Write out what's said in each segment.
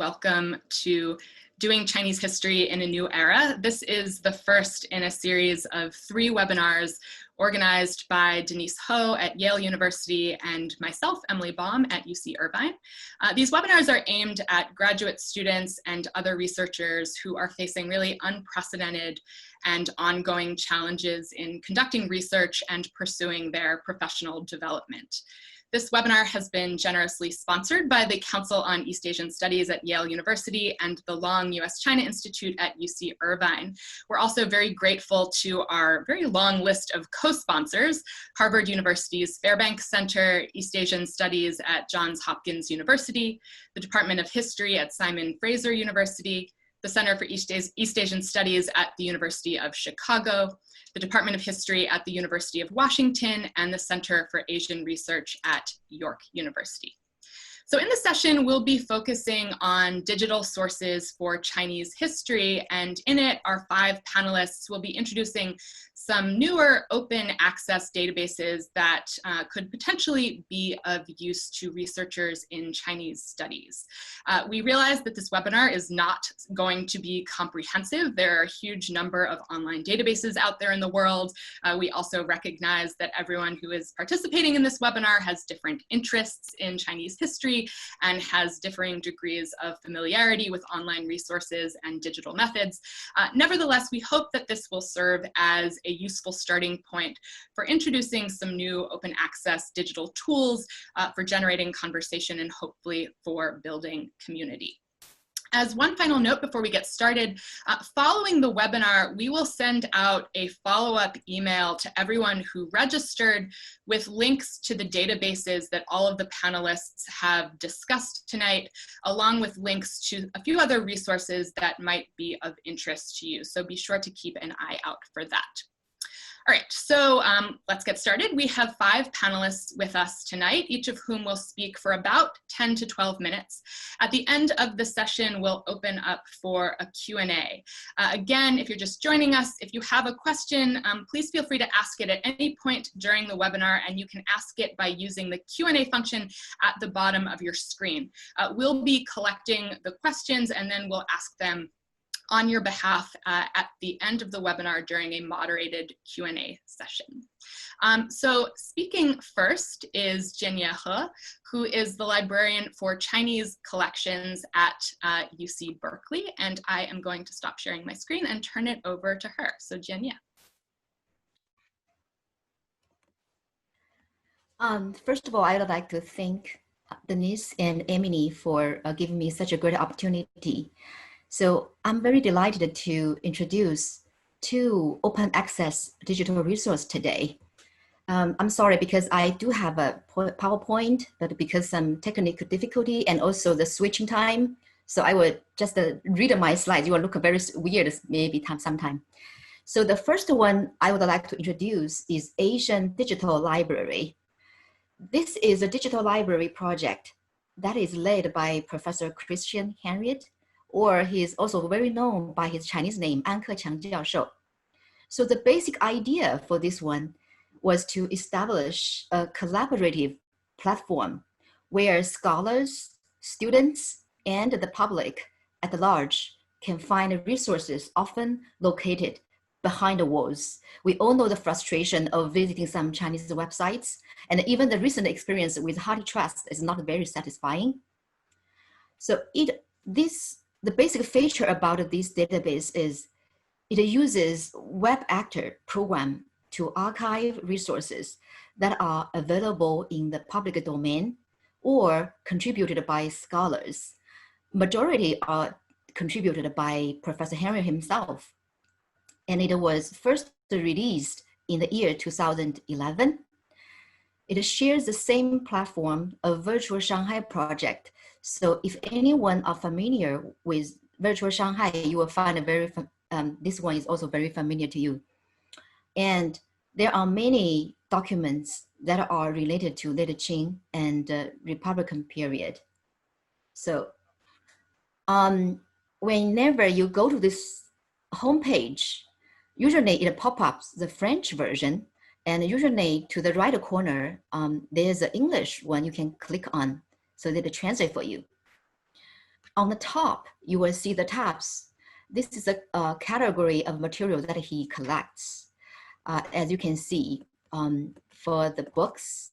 welcome to Doing Chinese History in a New Era. This is the first in a series of 3 webinars organized by Denise Ho at Yale University and myself, Emily Baum, at UC Irvine. These webinars are aimed at graduate students and other researchers who are facing really unprecedented and ongoing challenges in conducting research and pursuing their professional development. This webinar has been generously sponsored by the Council on East Asian Studies at Yale University and the Leong U.S.-China Institute at UC Irvine. We're also very grateful to our very long list of co-sponsors, Harvard University's Fairbank Center, East Asian Studies at Johns Hopkins University, the Department of History at Simon Fraser University, the Center for East Asian Studies at the University of Chicago, the Department of History at the University of Washington, and the Center for Asian Research at York University. So in this session, we'll be focusing on digital sources for Chinese history, and in it, our 5 panelists will be introducing some newer open access databases that could potentially be of use to researchers in Chinese studies. We realize that this webinar is not going to be comprehensive. There are a huge number of online databases out there in the world. We also recognize that everyone who is participating in this webinar has different interests in Chinese history and has differing degrees of familiarity with online resources and digital methods. Nevertheless, we hope that this will serve as a useful starting point for introducing some new open access digital tools for generating conversation and hopefully for building community. As one final note before we get started, following the webinar, we will send out a follow-up email to everyone who registered with links to the databases that all of the panelists have discussed tonight, along with links to a few other resources that might be of interest to you. So be sure to keep an eye out for that. All right, so let's get started. We have 5 panelists with us tonight, each of whom will speak for about 10 to 12 minutes. At the end of the session, we'll open up for a Q&A. Again, if you're just joining us, if you have a question, please feel free to ask it at any point during the webinar, and you can ask it by using the Q&A function at the bottom of your screen. We'll be collecting the questions, and then we'll ask them on your behalf at the end of the webinar during a moderated Q&A session. So speaking first is Jianye, who is the librarian for Chinese collections at UC Berkeley, and I am going to stop sharing my screen and turn it over to her. So Jianye. First of all, I would like to thank Denise and Emily for giving me such a great opportunity. So I'm very delighted to introduce 2 open access digital resources today. I'm sorry because I do have a PowerPoint, but because some technical difficulty and also the switching time, so I would just read my slides. You will look very weird maybe sometime. So the first one I would like to introduce is Asian Digital Library. This is a digital library project that is led by Professor Christian Henriette, or he is also very known by his Chinese name, An Keqiang Jiao. So the basic idea for this one was to establish a collaborative platform where scholars, students, and the public at large can find resources often located behind the walls. We all know the frustration of visiting some Chinese websites, and even the recent experience with HardyTrust is not very satisfying. So the basic feature about this database is it uses web actor program to archive resources that are available in the public domain or contributed by scholars. Majority are contributed by Professor Henry himself. And it was first released in the year 2011. It shares the same platform of Virtual Shanghai project. So if anyone are familiar with Virtual Shanghai, you will find this one is also very familiar to you. And there are many documents that are related to later Qing and Republican period. So whenever you go to this homepage, usually it pops up the French version, and usually to the right corner, there's an English one you can click on so that it translates for you. On the top, you will see the tabs. This is a category of material that he collects. As you can see, for the books,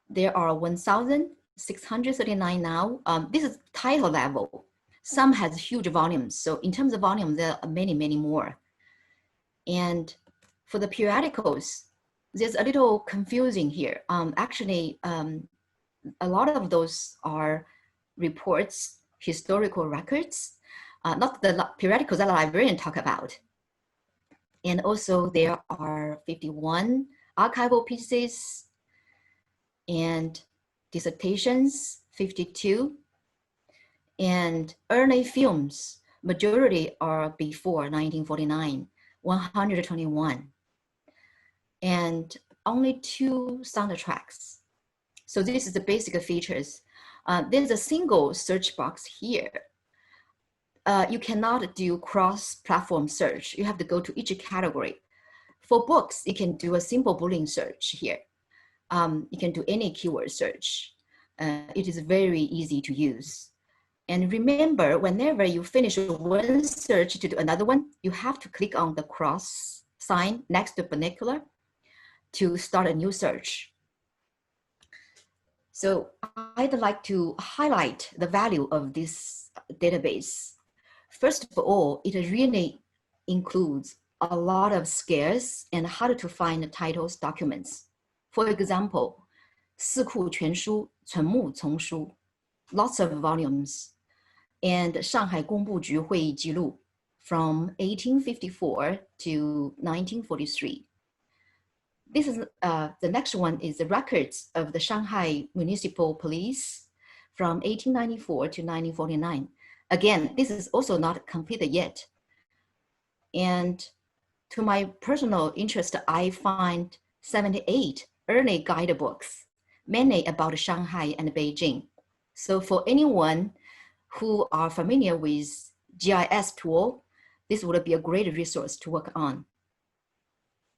there are 1,639 now. This is title level. Some has huge volumes. So in terms of volume, there are many, many more. And for the periodicals, there's a little confusing here. Actually, a lot of those are reports, historical records, not the periodicals that the librarian talk about. And also there are 51 archival pieces and dissertations, 52, and early films, majority are before 1949, 121, and only 2 soundtracks. So this is the basic features. There's a single search box here. You cannot do cross-platform search. You have to go to each category. For books, you can do a simple Boolean search here. You can do any keyword search. It is very easy to use. And remember, whenever you finish one search to do another one, you have to click on the cross sign next to vernacular to start a new search. So I'd like to highlight the value of this database. First of all, it really includes a lot of scarce and hard to find titles documents. For example, 四库全书, 存目丛书, lots of volumes, and Shanghai 工部局会议记录 from 1854 to 1943. This is the next one is the records of the Shanghai Municipal Police from 1894 to 1949. Again, this is also not completed yet. And to my personal interest, I find 78 early guidebooks, many about Shanghai and Beijing. So for anyone who are familiar with GIS tool, this would be a great resource to work on.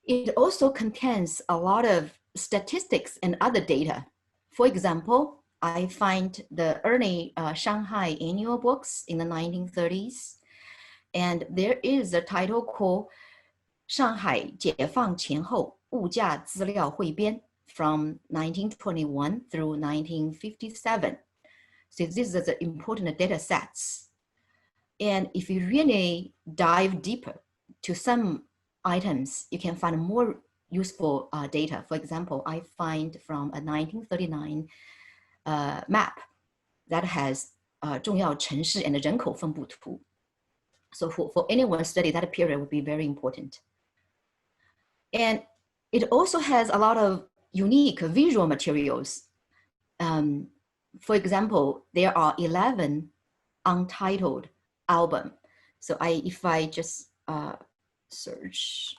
It also contains a lot of statistics and other data. For example, I find the early Shanghai annual books in the 1930s, and there is a title called 上海解放前后物价资料汇编 from 1921 through 1957. So these are the important data sets. And if you really dive deeper to some items, you can find more useful data. For example, I find from a 1939 map that has 重要城市 and 人口分布图. So for anyone study that period would be very important. And it also has a lot of unique visual materials. For example, there are 11 untitled albums. So if I just search.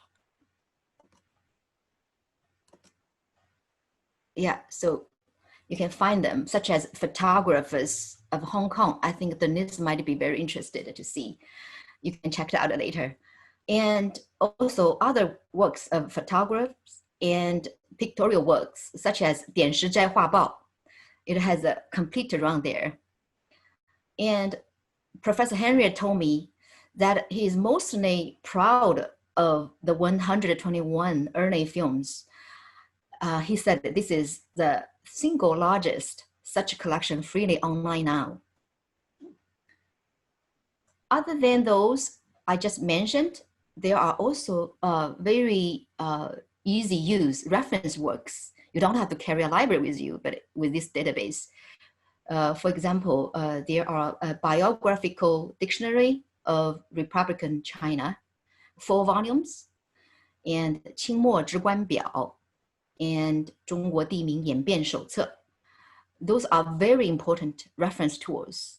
Yeah, so you can find them, such as photographers of Hong Kong. I think Denise might be very interested to see. You can check it out later. And also other works of photographs and pictorial works, such as 点石斋画报. It has a complete run there. And Professor Henry told me that he is mostly proud of the 121 early films. He said that this is the single largest such collection freely online now. Other than those I just mentioned, there are also very easy use reference works. You don't have to carry a library with you, but with this database. For example, there are a biographical dictionary of Republican China, 4 volumes, and 清末之官表 and 中国地名演变手册. Those are very important reference tools.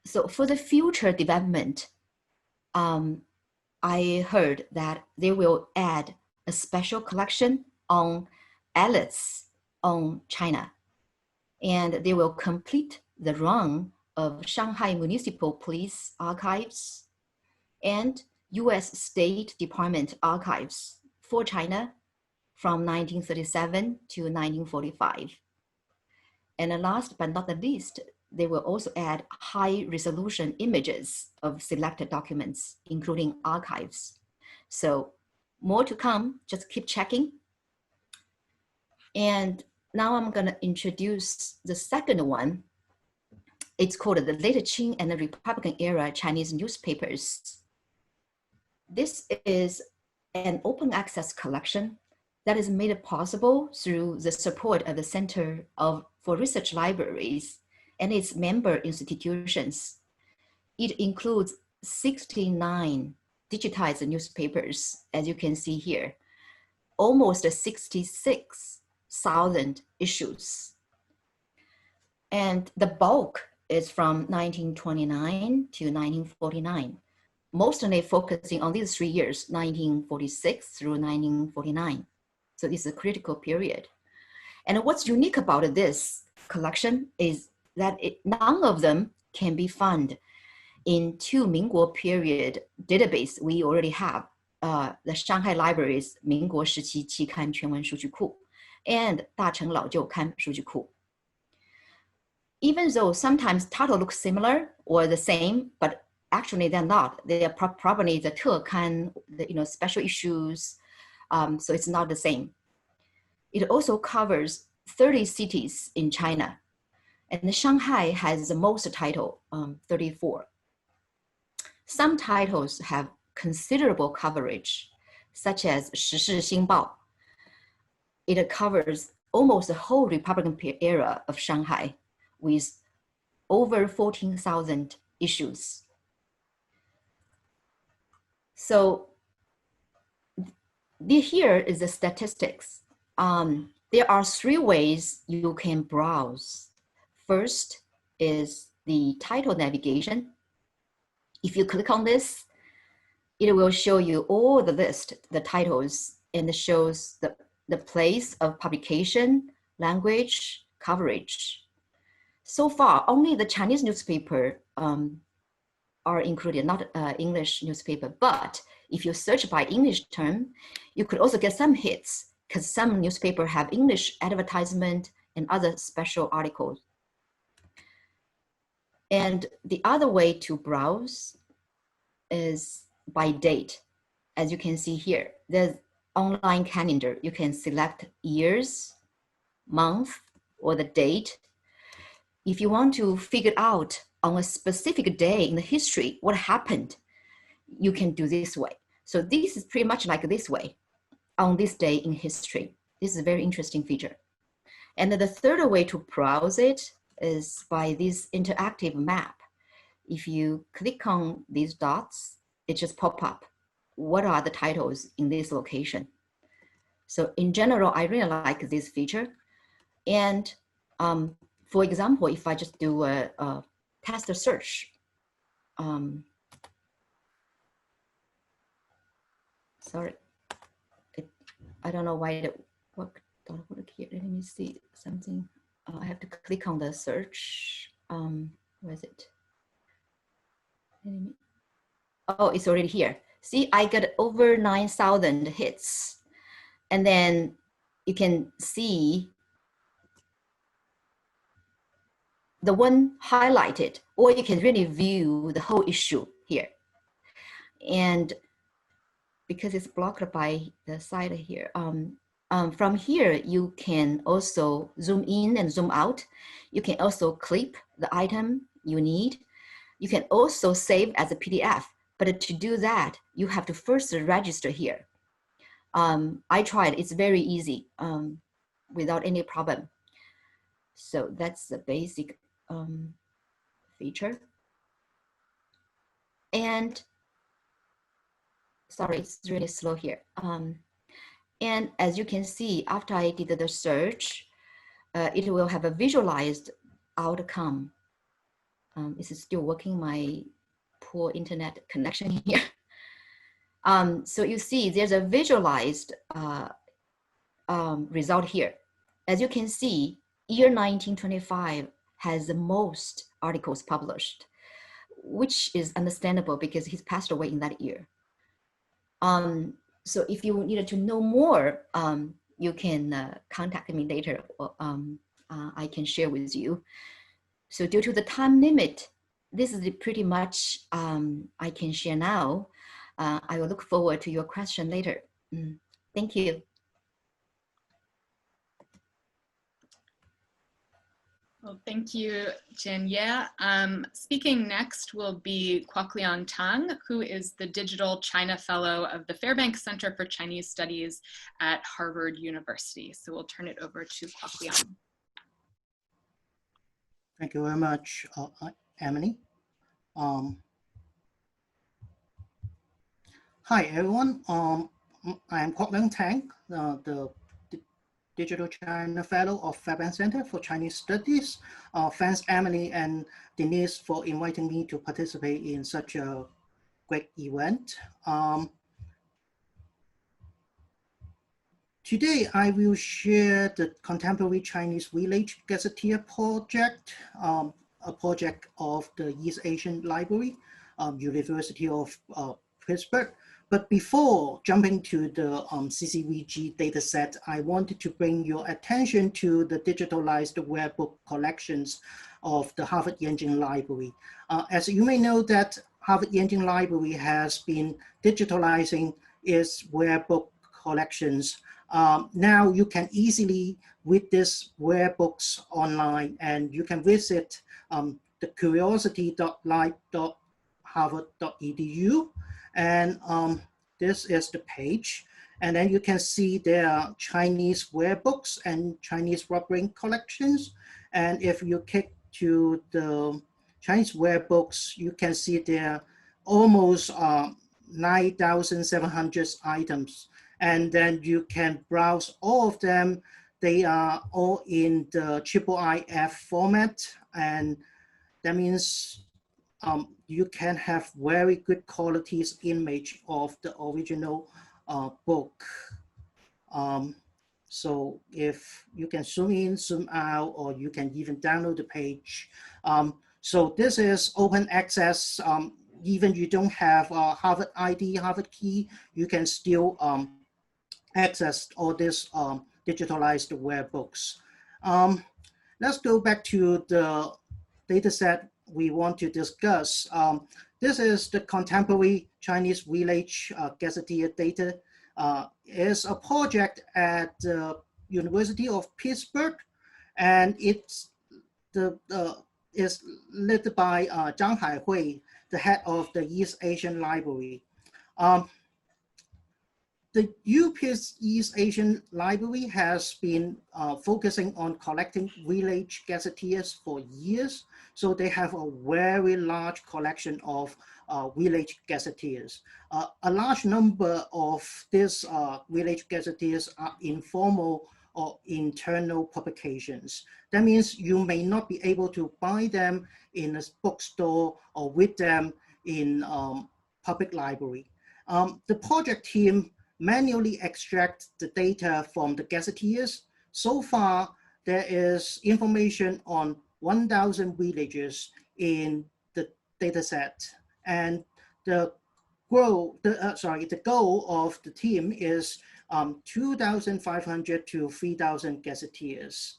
So for the future development, I heard that they will add a special collection on atlas on China, and they will complete the run of Shanghai Municipal Police Archives and US State Department Archives for China from 1937 to 1945. And then last but not the least, they will also add high resolution images of selected documents, including archives. So more to come, just keep checking. And now I'm gonna introduce the second one. It's called the Later Qing and the Republican Era Chinese Newspapers. This is an open access collection that is made possible through the support of the Center for Research Libraries and its member institutions. It includes 69 digitized newspapers, as you can see here, almost 66,000 issues. And the bulk is from 1929 to 1949, mostly focusing on these 3 years, 1946 through 1949. So this is a critical period. And what's unique about this collection is that none of them can be found in two Mingguo period database we already have, the Shanghai Library's 民国时期期刊全文数据库 and 大成老旧刊数据库. Even though sometimes title looks similar or the same, but actually they're not. They are probably the 特刊, the special issues, so it's not the same. It also covers 30 cities in China, and Shanghai has the most title, 34. Some titles have considerable coverage, such as 时事新报. It covers almost the whole Republican era of Shanghai with over 14,000 issues. So here is the statistics. There are 3 ways you can browse. First is the title navigation. If you click on this, it will show you all the list, the titles, and it shows the place of publication, language, coverage. So far, only the Chinese newspaper are included, not English newspaper. But if you search by English term, you could also get some hits because some newspaper have English advertisement and other special articles. And the other way to browse is by date. As you can see here, there's online calendar. You can select years, month, or the date. If you want to figure out on a specific day in the history what happened, you can do this way. So this is pretty much like this way on this day in history. This is a very interesting feature. And the third way to browse it is by this interactive map. If you click on these dots, it just pop up. What are the titles in this location? So in general, I really like this feature. And for example, if I just do a test search, sorry, I don't know why it work here. Let me see something. I have to click on the search. Where is it? Oh, it's already here. See, I got over 9,000 hits. And then you can see the one highlighted, or you can really view the whole issue here. And because it's blocked by the side here, from here, you can also zoom in and zoom out. You can also clip the item you need. You can also save as a PDF, but to do that, you have to first register here. I tried, it's very easy without any problem. So that's the basic feature. And sorry, it's really slow here. And as you can see, after I did the search, it will have a visualized outcome. This is still working, my poor internet connection here. So you see there's a visualized result here. As you can see, year 1925 has the most articles published, which is understandable because he's passed away in that year. So if you needed to know more, you can contact me later I can share with you. So due to the time limit, this is pretty much I can share now. I will look forward to your question later. Thank you. Well, thank you, Jianye. Speaking next will be Kwok Tang, who is the Digital China Fellow of the Fairbank Center for Chinese Studies at Harvard University. So we'll turn it over to Kwok. Thank you very much, Emily. Hi, everyone. I am Kwok Tang, the Digital China Fellow of Fairbank Center for Chinese Studies. Thanks, Emily and Denise, for inviting me to participate in such a great event. Today, I will share the Contemporary Chinese Village Gazetteer project, a project of the East Asian Library, University of Pittsburgh. But before jumping to the CCVG dataset, I wanted to bring your attention to the digitalized web book collections of the Harvard Yenjing Library. As you may know that Harvard Yenjing Library has been digitalizing its web book collections. Now you can easily read these web books online, and you can visit the curiosity.live.harvard.edu. And this is the page. And then you can see there are Chinese web books and Chinese rubbering collections. And if you click to the Chinese web books, you can see there are almost 9,700 items. And then you can browse all of them. They are all in the IIIF format. And that means you can have very good qualities image of the original book. So if you can zoom in, zoom out, or you can even download the page. So this is open access. Even you don't have a Harvard ID, Harvard key, you can still access all these digitalized web books. Let's go back to the data set we want to discuss. This is the Contemporary Chinese Village Gazetteer data. It's a project at the University of Pittsburgh, and it's is led by Zhang Haihui, the head of the East Asian Library. The UP's East Asian Library has been focusing on collecting village gazetteers for years. So they have a very large collection of village gazetteers. A large number of these village gazetteers are informal or internal publications. That means you may not be able to buy them in a bookstore or read them in public library. The project team manually extract the data from the gazetteers. So far, there is information on 1,000 villages in the data set. And the goal of the team is 2,500 to 3,000 gazetteers.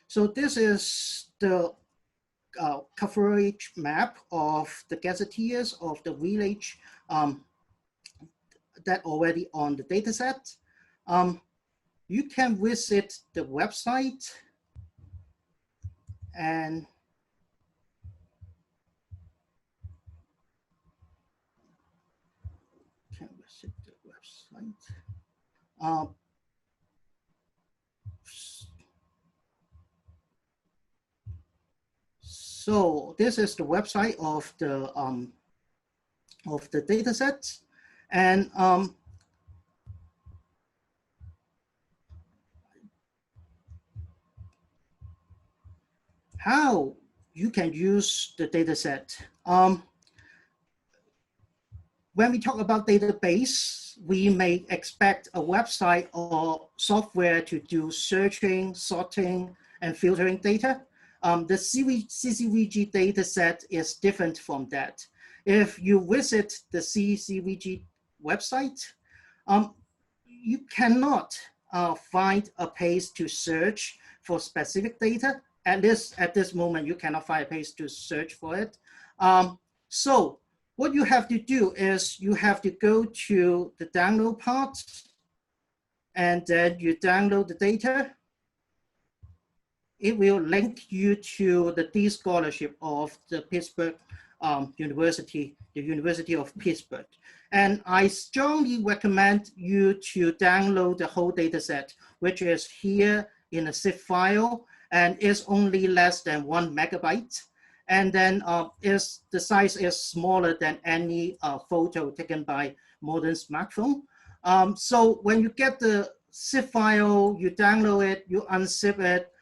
So this is the coverage map of the gazetteers of the village that already on the data set. You can visit the website and can visit the website. So this is the website of the data sets, and how you can use the data set. When we talk about database, we may expect a website or software to do searching, sorting, and filtering data. The CCVG data set is different from that. If you visit the CCVG website, you cannot find a place to search for specific data. At this moment, you cannot find a place to search for it. So what you have to do is you have to go to the download part, and then you download the data. It will link you to the D scholarship of the Pittsburgh University, the University of Pittsburgh. And I strongly recommend you to download the whole data set, which is here in a zip file, and is only less than 1 megabyte. And then the size is smaller than any photo taken by modern smartphone. So when you get the zip file, you download it, you unzip it,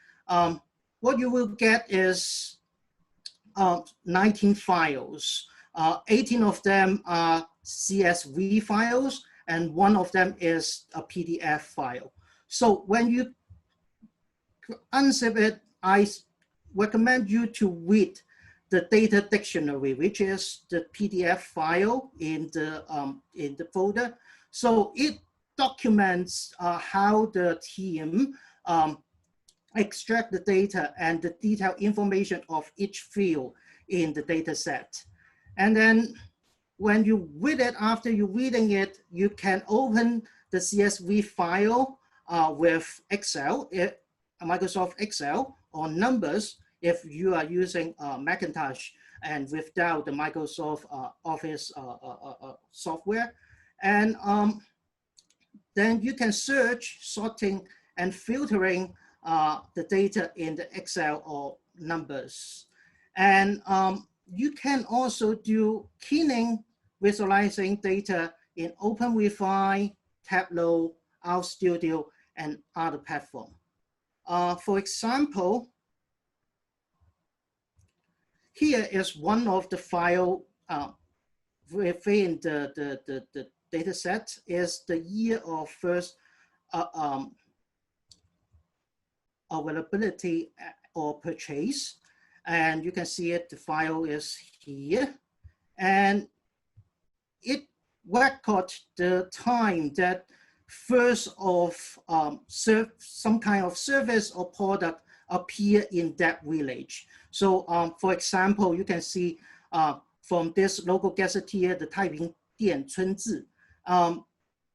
what you will get is 19 files. 18 of them are CSV files, and 1 of them is a PDF file. So when you unzip it, I recommend you to read the data dictionary, which is the PDF file in the folder. So it documents how the team extract the data and the detailed information of each field in the data set. And then when you read it, after you reading it, you can open the CSV file with Excel, Microsoft Excel, or Numbers if you are using Macintosh and without the Microsoft Office software. And then you can search, sorting, and filtering the data in the Excel or Numbers. And you can also do cleaning, visualizing data in OpenRefine, Tableau, RStudio, and other platforms. For example, here is one of the file within the data set is the year of first availability or purchase. And you can see it, the file is here. And it records the time that first of some kind of service or product appear in that village. So for example, you can see from this local gazetteer, the Taiping Dian Cunzi,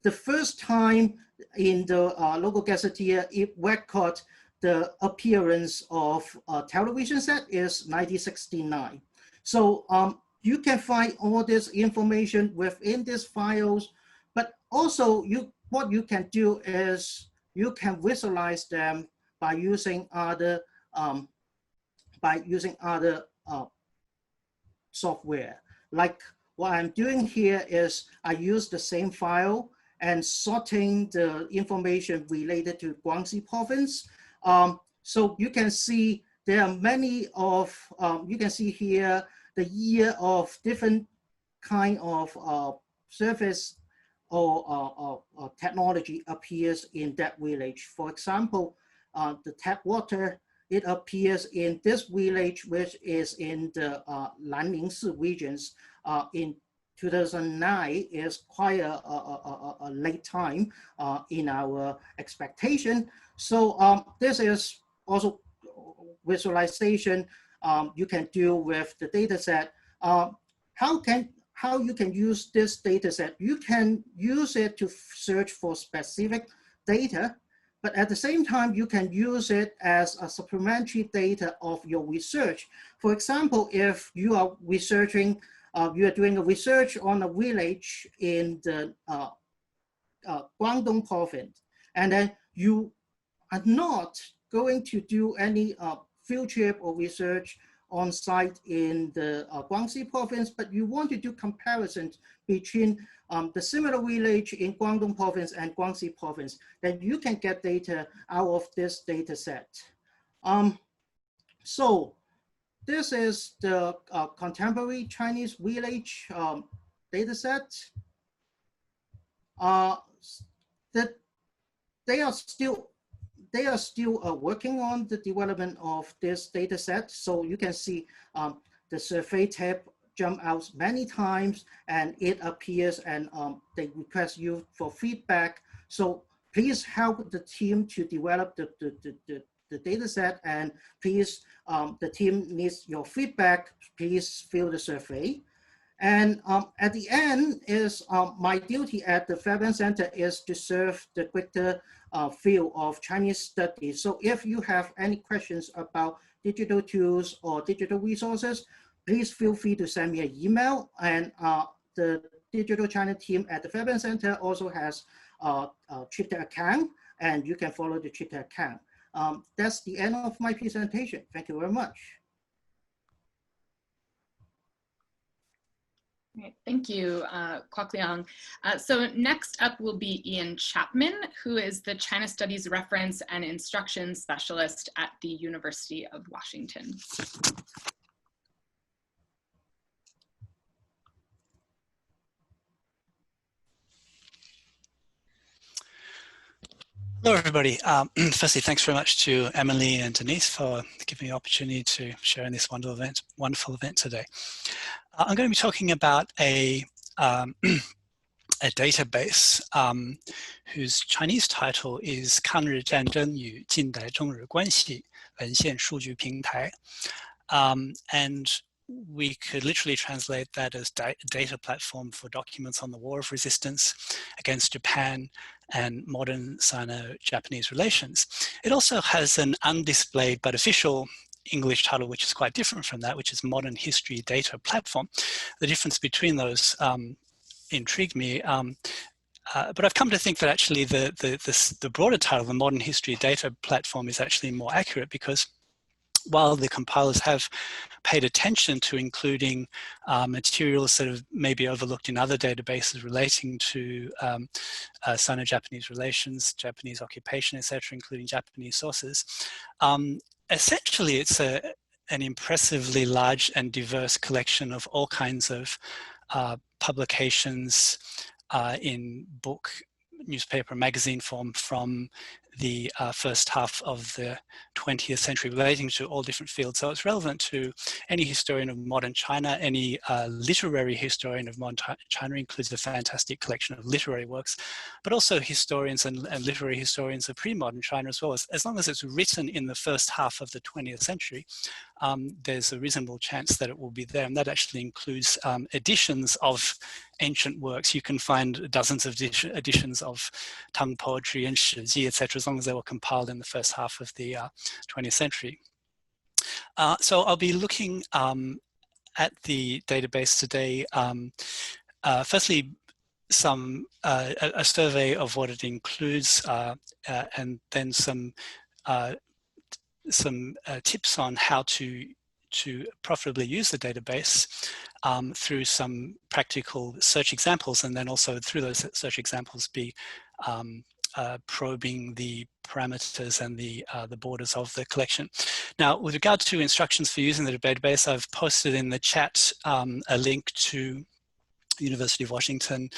the first time in the local gazetteer, it records the appearance of a television set is 1969. So you can find all this information within these files, but also what you can do is you can visualize them by using other software. Like what I'm doing here is I use the same file and sorting the information related to Guangxi province. So you can see there are many of, you can see here the year of different kind of service or technology appears in that village. For example, the tap water, it appears in this village, which is in the Nanning regions in 2009 is quite a late time in our expectation. So this is also visualization you can do with the data set. How you can use this data set? You can use it to search for specific data, but at the same time, you can use it as a supplementary data of your research. For example, if you are researching, you are doing a research on a village in the Guangdong province, and then you are not going to do any field trip or research on site in the Guangxi province, but you want to do comparisons between the similar village in Guangdong province and Guangxi province, then you can get data out of this data set. So this is the contemporary Chinese village data set. That they are still working on the development of this data set. So you can see the survey tab jump out many times and it appears and they request you for feedback. So please help the team to develop the data set, and please, the team needs your feedback. Please fill the survey. And at the end is my duty at the Fairbank Center is to serve the greater field of Chinese studies. So if you have any questions about digital tools or digital resources, please feel free to send me an email. And the Digital China team at the Fairbank Center also has a Twitter account, and you can follow the Twitter account. That's the end of my presentation. Thank you very much. Great. Thank you, Kwok Leong. So next up will be Ian Chapman, who is the China Studies Reference and Instruction Specialist at the University of Washington. Hello, everybody. Firstly, thanks very much to Emily and Denise for giving me the opportunity to share in this wonderful event today. I'm going to be talking about a database whose Chinese title is 抗日战争与近代中日关系文献数据平台. And we could literally translate that as data platform for documents on the war of resistance against Japan and modern Sino-Japanese relations. It also has an undisplayed but official English title, which is quite different from that, which is Modern History Data Platform. The difference between those intrigued me, but I've come to think that actually the broader title, the Modern History Data Platform, is actually more accurate, because while the compilers have paid attention to including materials that have maybe overlooked in other databases relating to Sino-Japanese relations, Japanese occupation, etc., including Japanese sources, essentially it's an impressively large and diverse collection of all kinds of publications in book, newspaper, magazine form from the first half of the 20th century, relating to all different fields. So it's relevant to any historian of modern China. Any literary historian of modern China includes a fantastic collection of literary works, but also historians and literary historians of pre-modern China as well. As long as it's written in the first half of the 20th century, there's a reasonable chance that it will be there. And that actually includes editions of ancient works. You can find dozens of editions of Tang poetry and Hsiu, etc., as long as they were compiled in the first half of the 20th century. So I'll be looking at the database today. Firstly, a survey of what it includes, and then some tips on how to profitably use the database through some practical search examples, and then also through those search examples be probing the parameters and the borders of the collection. Now, with regard to instructions for using the database, I've posted in the chat a link to the University of Washington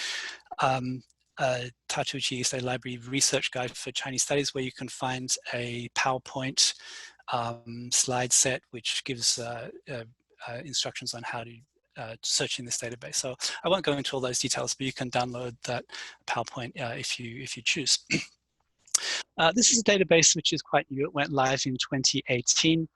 Tatuchi State Library Research Guide for Chinese Studies, where you can find a PowerPoint slide set which gives instructions on how to search in this database. So I won't go into all those details, but you can download that PowerPoint if you choose. This is a database which is quite new. It went live in 2018.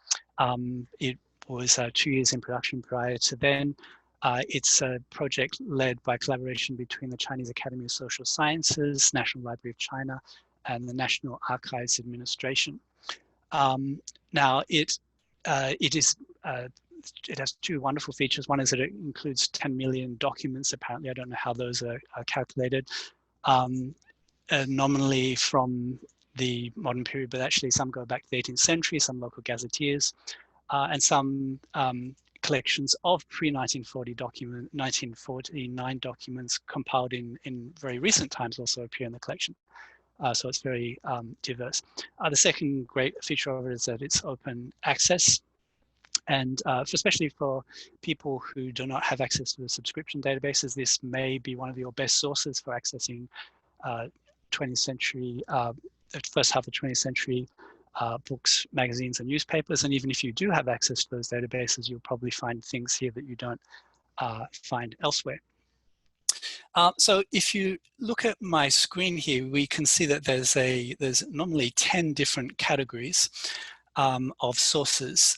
It was 2 years in production prior to then. It's a project led by collaboration between the Chinese Academy of Social Sciences, National Library of China, and the National Archives Administration. Now, it has two wonderful features. One is that it includes 10 million documents. Apparently, I don't know how those are calculated nominally from the modern period, but actually some go back to the 18th century, some local gazetteers, and some collections of pre-1940 1949 documents compiled in very recent times also appear in the collection. So it's very diverse. The second great feature of it is that it's open access. And especially for people who do not have access to the subscription databases, this may be one of your best sources for accessing 20th century, first half of the 20th century books, magazines, and newspapers. And even if you do have access to those databases, you'll probably find things here that you don't find elsewhere. So if you look at my screen here, we can see that there's normally 10 different categories of sources.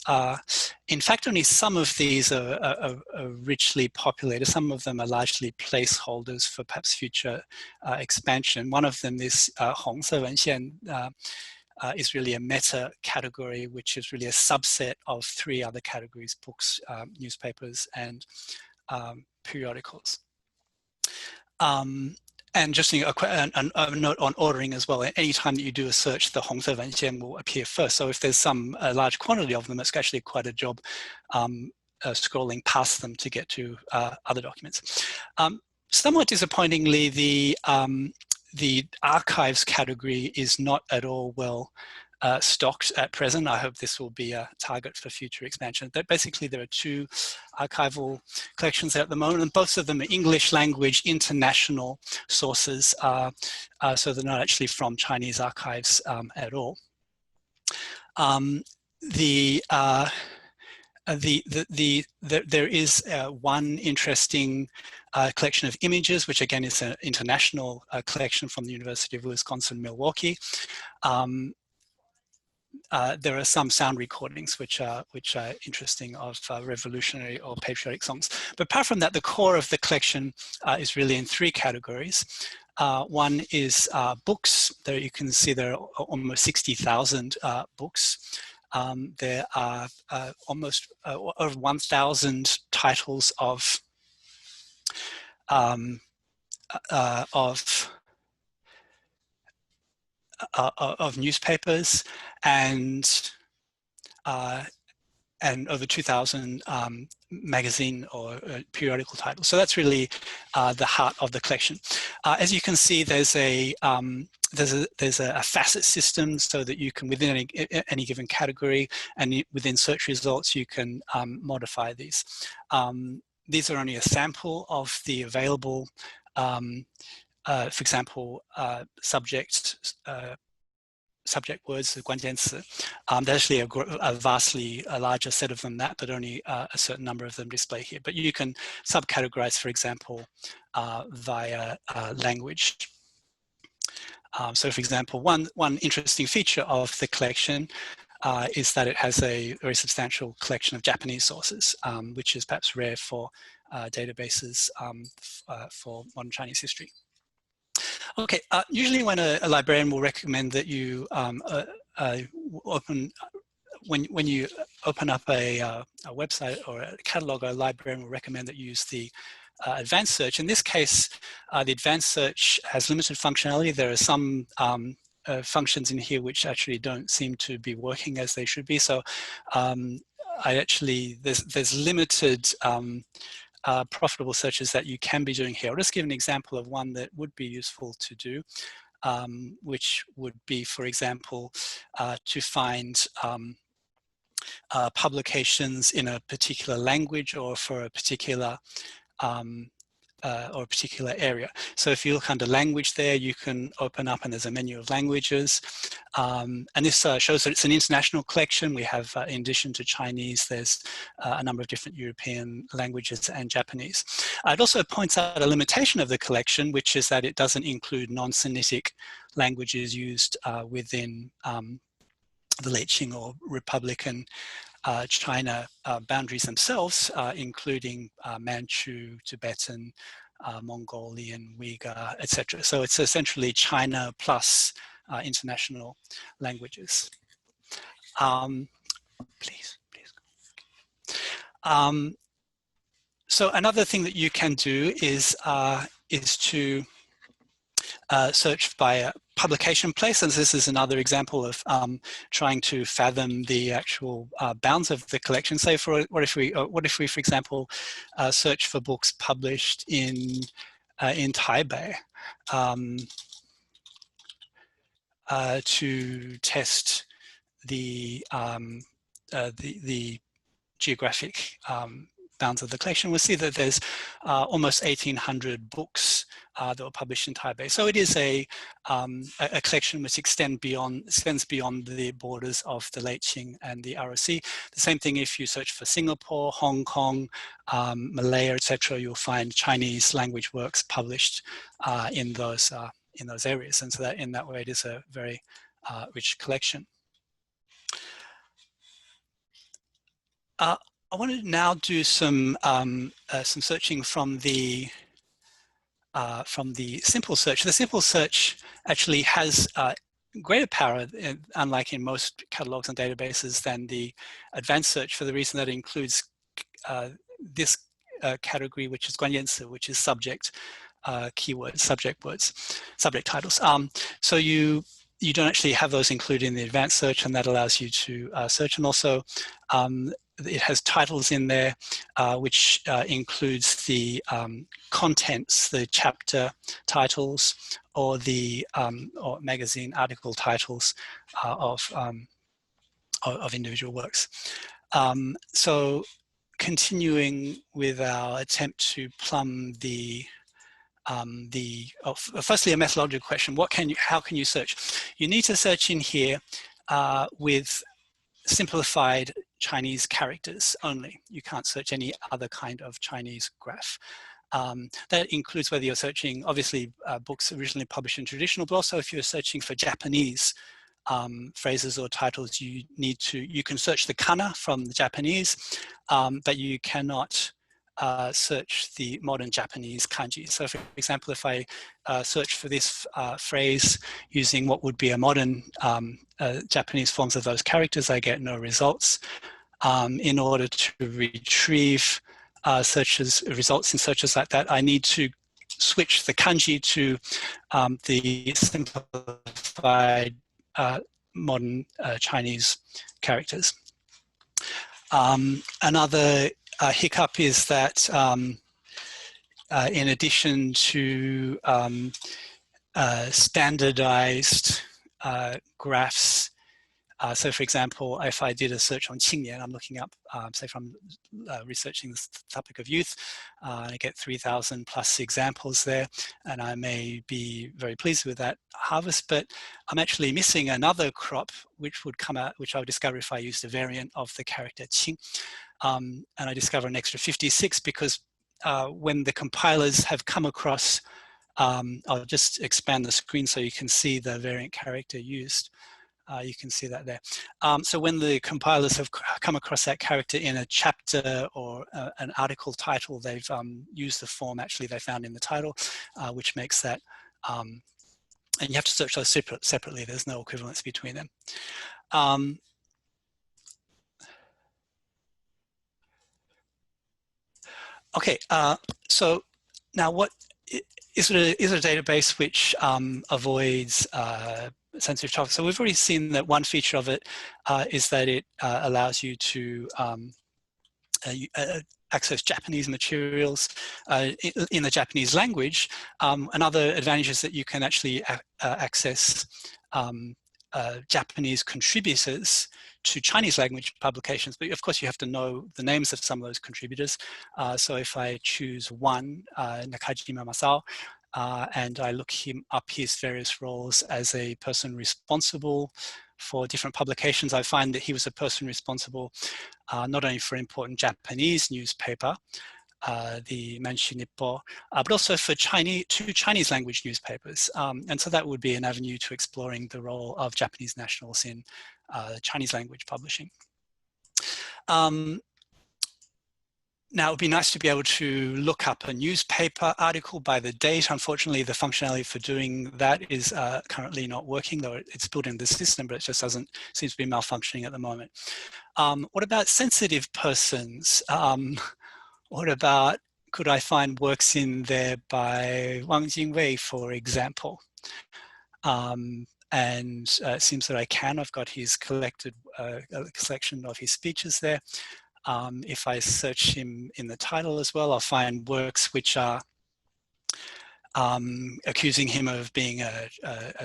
In fact, only some of these are richly populated. Some of them are largely placeholders for perhaps future expansion. One of them is 红色文献 is really a meta category, which is really a subset of 3 other categories: books, newspapers, and periodicals. And just a note on ordering as well. Anytime that you do a search, the 红色文献 will appear first. So if there's a large quantity of them, it's actually quite a job scrolling past them to get to other documents. Somewhat disappointingly, the archives category is not at all well stocked at present. I hope this will be a target for future expansion. Basically, there are 2 archival collections at the moment, and both of them are English language international sources, so they're not actually from Chinese archives at all. There is one interesting collection of images, which again is an international collection from the University of Wisconsin-Milwaukee. There are some sound recordings which are interesting of revolutionary or patriotic songs. But apart from that, the core of the collection is really in 3 categories. One is books. There you can see there are almost 60,000 books. There are almost over 1,000 titles of newspapers, and over 2,000 magazine or periodical titles. So that's really the heart of the collection. As you can see, there's a facet system, so that you can, within any given category and within search results, you can modify these. These are only a sample of the available, for example, subject words, 关键词. There's actually a vastly larger set of them than that, but only a certain number of them display here. But you can subcategorize, for example, via language. So for example, one interesting feature of the collection is that it has a very substantial collection of Japanese sources, which is perhaps rare for databases for modern Chinese history. Okay, usually when a librarian will recommend that you when you open up a website or a catalog, a librarian will recommend that you use the advanced search. In this case, the advanced search has limited functionality. There are some functions in here which actually don't seem to be working as they should be. So there's limited profitable searches that you can be doing here. I'll just give an example of one that would be useful to do, which would be, for example, to find publications in a particular language or for a particular area. So if you look under language there, you can open up and there's a menu of languages. And this shows that it's an international collection. We have, in addition to Chinese, there's a number of different European languages and Japanese. It also points out a limitation of the collection, which is that it doesn't include non-Sinitic languages used within the late Qing or Republican China boundaries themselves, including Manchu, Tibetan, Mongolian, Uyghur, etc. So it's essentially China plus international languages. Please. So another thing that you can do is to search by publication place, and this is another example of trying to fathom the actual bounds of the collection. Say, what if we, for example, search for books published in Taipei to test the geographic bounds of the collection, we'll see that there's almost 1,800 books that were published in Taipei. So it is a collection which extends beyond the borders of the late Qing and the ROC. The same thing if you search for Singapore, Hong Kong, Malaya, etc. You'll find Chinese language works published in those areas, and so that in that way it is a very rich collection. I want to now do some searching from the simple search. The simple search actually has greater power, unlike in most catalogs and databases, than the advanced search, for the reason that it includes this category, which is 关键词, which is subject keywords, subject words, subject titles. So you don't actually have those included in the advanced search, and that allows you to search. And also it has titles in there, which includes the contents, the chapter titles, or the or magazine article titles of individual works. So continuing with our attempt to plumb firstly a methodological question: how can you search? You need to search in here with simplified Chinese characters only. You can't search any other kind of Chinese graph. That includes whether you're searching, obviously, books originally published in traditional, but also if you're searching for Japanese phrases or titles, you can search the kana from the Japanese, but you cannot search the modern Japanese kanji. So for example, if I search for this phrase using what would be a modern Japanese forms of those characters, I get no results. In order to retrieve results in searches like that, I need to switch the kanji to the simplified modern Chinese characters. Another hiccup is that in addition to standardized graphs, so for example, if I did a search on Qingyan, I'm looking up, say from researching this topic of youth, I get 3,000 plus examples there, and I may be very pleased with that harvest, but I'm actually missing another crop which would come out, which I would discover if I used a variant of the character Qing. And I discover an extra 56 because when the compilers have come across, I'll just expand the screen so you can see the variant character used. You can see that there. So when the compilers have come across that character in a chapter or an article title, they've used the form actually they found in the title, which makes that, and you have to search those separately. There's no equivalence between them. Okay, so now what is it a database which avoids sensitive topics? So we've already seen that one feature of it is that it allows you to access Japanese materials in the Japanese language. Another advantage is that you can actually access Japanese contributors to Chinese language publications, but of course you have to know the names of some of those contributors. So if I choose one, Nakajima Masao, and I look him up his various roles as a person responsible for different publications, I find that he was a person responsible not only for important Japanese newspaper, the Manchu Nippo, but also for two Chinese language newspapers. And so that would be an avenue to exploring the role of Japanese nationals in Chinese language publishing. Now, it would be nice to be able to look up a newspaper article by the date. Unfortunately, the functionality for doing that is currently not working, though it's built into the system, but it just seems to be malfunctioning at the moment. What about sensitive persons? What about, could I find works in there by Wang Jingwei, for example? And it seems that I can. I've got his collected a collection of his speeches there. If I search him in the title as well, I'll find works which are accusing him of being a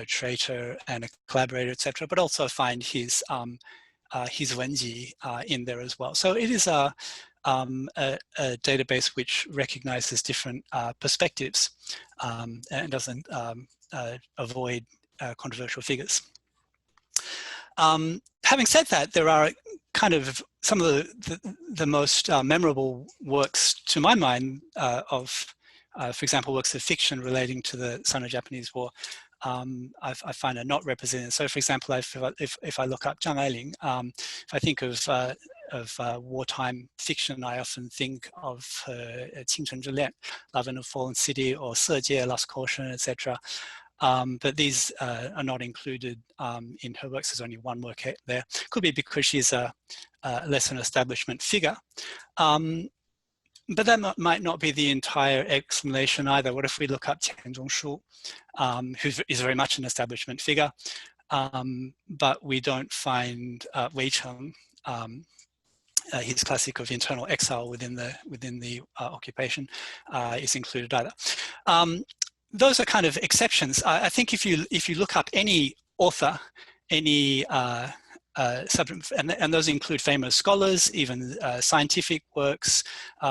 traitor and a collaborator, etc. But also find his Wenji in there as well. So it is a database which recognizes different perspectives and doesn't avoid controversial figures. Having said that, there are kind of some of the most memorable works, to my mind, for example, works of fiction relating to the Sino-Japanese War. I find are not represented. So, for example, if I look up Zhang Ailing, if I think of wartime fiction, I often think of Qing Cheng Zhi Lian, Love in a Fallen City, or Se Jie, Lost Caution, etc. But these are not included in her works. There's only one work there. Could be because she's less an establishment figure. But that might not be the entire explanation either. What if we look up Qian Zhongshu, who is very much an establishment figure, but we don't find Hwei-Chih, his classic of internal exile within the occupation, is included either. Those are kind of exceptions. I think if you look up any author, any subject, and those include famous scholars, even scientific works,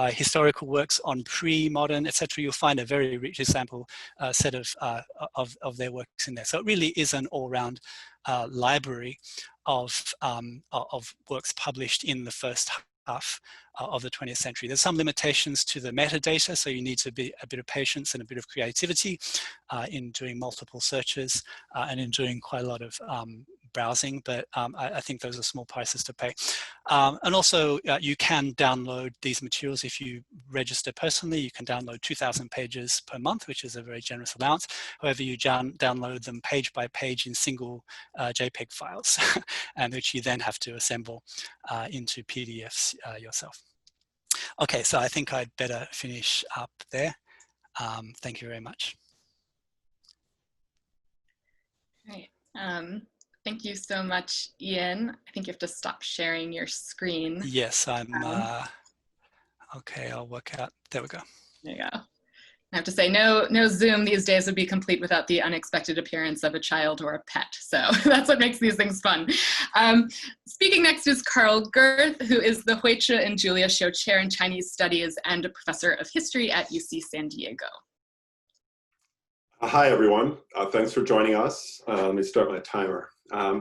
historical works on pre-modern, etc., you'll find a very rich example set of their works in there. So it really is an all-round library of works published in the first half of the 20th century. There's some limitations to the metadata, so you need to be a bit of patience and a bit of creativity in doing multiple searches and in doing quite a lot of browsing, but I think those are small prices to pay. And also you can download these materials if you register personally. You can download 2,000 pages per month, which is a very generous allowance. However, you download them page by page in single JPEG files, and which you then have to assemble into PDFs yourself. Okay, so I think I'd better finish up there. Thank you very much. Great. Thank you so much, Ian. I think you have to stop sharing your screen. Yes, I'm, okay, I'll work out, there we go. There you go. I have to say, no Zoom these days would be complete without the unexpected appearance of a child or a pet. So that's what makes these things fun. Speaking next is Karl Gerth, who is the Hwei-Chih and Julia Hsiu Chair in Chinese Studies and a professor of history at UC San Diego. Hi, everyone. Thanks for joining us. Let me start my timer.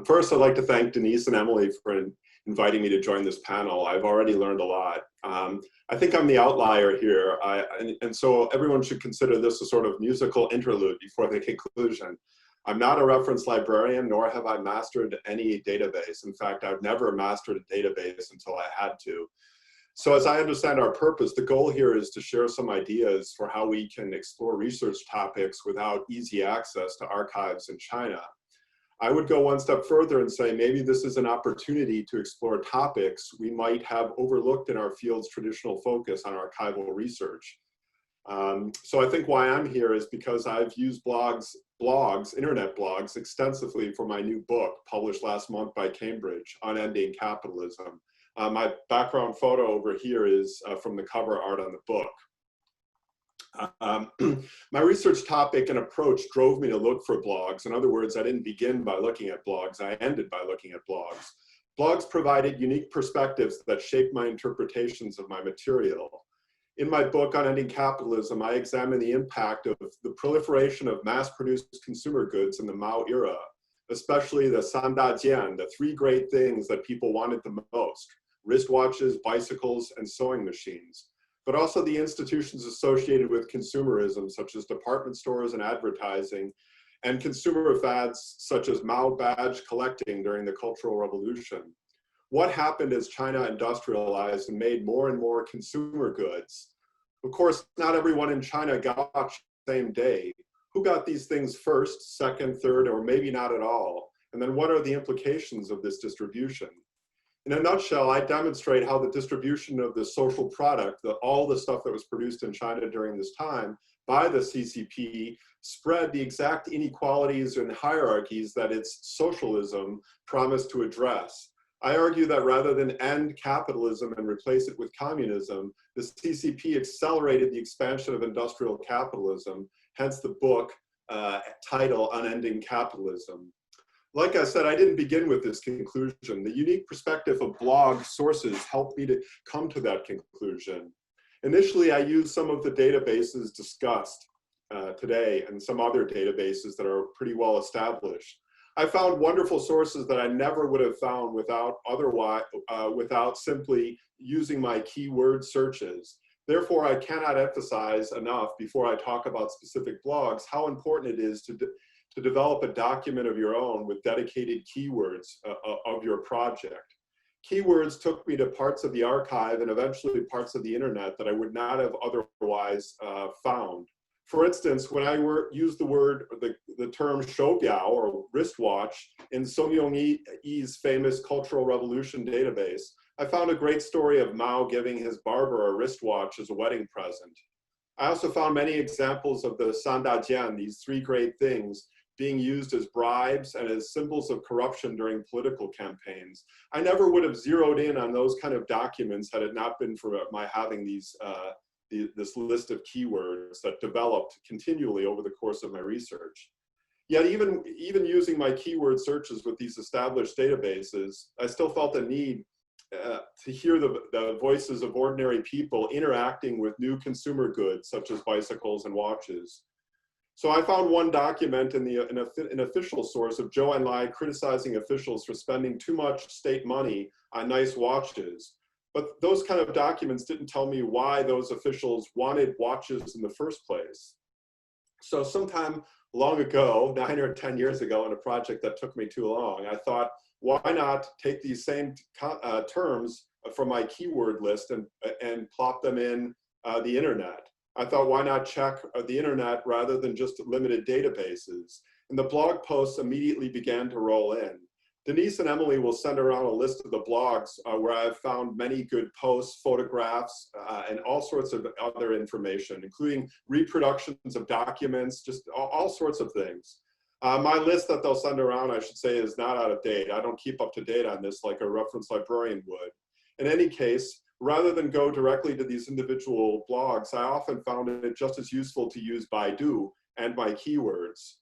First, I'd like to thank Denise and Emily for inviting me to join this panel. I've already learned a lot. I think I'm the outlier here, and so everyone should consider this a sort of musical interlude before the conclusion. I'm not a reference librarian, nor have I mastered any database. In fact, I've never mastered a database until I had to. So as I understand our purpose, the goal here is to share some ideas for how we can explore research topics without easy access to archives in China. I would go one step further and say maybe this is an opportunity to explore topics we might have overlooked in our field's traditional focus on archival research. So I think why I'm here is because I've used internet blogs extensively for my new book published last month by Cambridge, Unending Capitalism. My background photo over here is from the cover art on the book. My research topic and approach drove me to look for blogs. In other words, I didn't begin by looking at blogs, I ended by looking at blogs. Blogs provided unique perspectives that shaped my interpretations of my material. In my book, Unending Capitalism, I examine the impact of the proliferation of mass-produced consumer goods in the Mao era, especially the Sandajian, the three great things that people wanted the most: wristwatches, bicycles, and sewing machines, but also the institutions associated with consumerism, such as department stores and advertising, and consumer fads such as Mao badge collecting during the Cultural Revolution. What happened as China industrialized and made more and more consumer goods? Of course, not everyone in China got the same day. Who got these things first, second, third, or maybe not at all? And then what are the implications of this distribution? In a nutshell, I demonstrate how the distribution of the social product, all the stuff that was produced in China during this time by the CCP, spread the exact inequalities and hierarchies that its socialism promised to address. I argue that rather than end capitalism and replace it with communism, the CCP accelerated the expansion of industrial capitalism, hence the book title, Unending Capitalism. Like I said, I didn't begin with this conclusion. The unique perspective of blog sources helped me to come to that conclusion. Initially, I used some of the databases discussed today and some other databases that are pretty well established. I found wonderful sources that I never would have found without simply using my keyword searches. Therefore, I cannot emphasize enough before I talk about specific blogs how important it is to develop a document of your own with dedicated keywords of your project. Keywords took me to parts of the archive and eventually parts of the internet that I would not have otherwise found. For instance, when I used the term shoubiao or wristwatch in Song Yong-yi's famous Cultural Revolution database, I found a great story of Mao giving his barber a wristwatch as a wedding present. I also found many examples of the sandajian, these three great things, being used as bribes and as symbols of corruption during political campaigns. I never would have zeroed in on those kind of documents had it not been for my having these this list of keywords that developed continually over the course of my research. Yet even using my keyword searches with these established databases, I still felt a need to hear the voices of ordinary people interacting with new consumer goods such as bicycles and watches. So I found one document in an official source of Zhou Enlai criticizing officials for spending too much state money on nice watches. But those kind of documents didn't tell me why those officials wanted watches in the first place. So sometime long ago, 9 or 10 years ago, in a project that took me too long, I thought, why not take these same terms from my keyword list and plop them in the internet? I thought, why not check the internet rather than just limited databases? And the blog posts immediately began to roll in. Denise and Emily will send around a list of the blogs where I've found many good posts, photographs, and all sorts of other information, including reproductions of documents, just all sorts of things. My list that they'll send around, I should say, is not out of date. I don't keep up to date on this like a reference librarian would. In any case, rather than go directly to these individual blogs, I often found it just as useful to use Baidu and my keywords.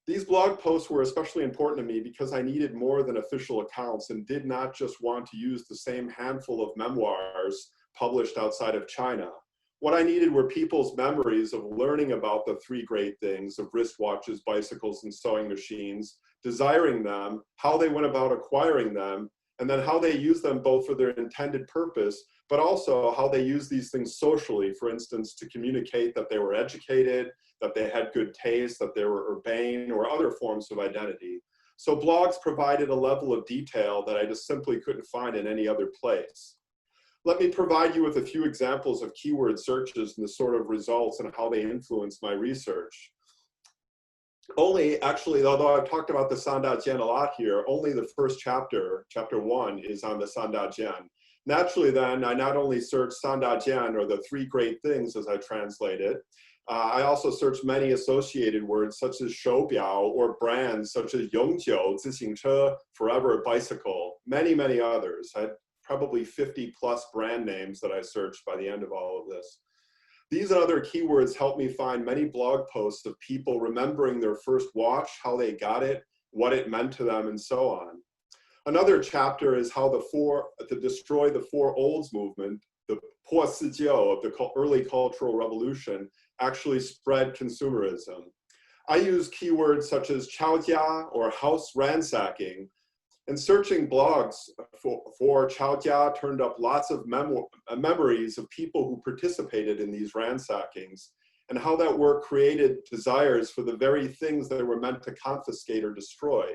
These blog posts were especially important to me because I needed more than official accounts and did not just want to use the same handful of memoirs published outside of China. What I needed were people's memories of learning about the three great things of wristwatches, bicycles, and sewing machines, desiring them, how they went about acquiring them, and then how they use them both for their intended purpose, but also how they use these things socially, for instance, to communicate that they were educated, that they had good taste, that they were urbane, or other forms of identity. So blogs provided a level of detail that I just simply couldn't find in any other place. Let me provide you with a few examples of keyword searches and the sort of results and how they influenced my research. Actually, although I've talked about the Sandajian a lot here, only the first chapter, chapter 1, is on the Sandajian. Naturally then, I not only searched Sandajian, or the three great things as I translate it, I also searched many associated words such as shoubiao, or brands such as yongjiu, zixingche, forever bicycle, many, many others. I had probably 50+ brand names that I searched by the end of all of this. These and other keywords helped me find many blog posts of people remembering their first watch, how they got it, what it meant to them, and so on. Another chapter is how to destroy the Four Olds movement, the Po Sijiu of the early Cultural Revolution, actually spread consumerism. I use keywords such as chaojia, or house ransacking, and searching blogs for chaojia turned up lots of memories of people who participated in these ransackings, and how that work created desires for the very things that were meant to confiscate or destroy.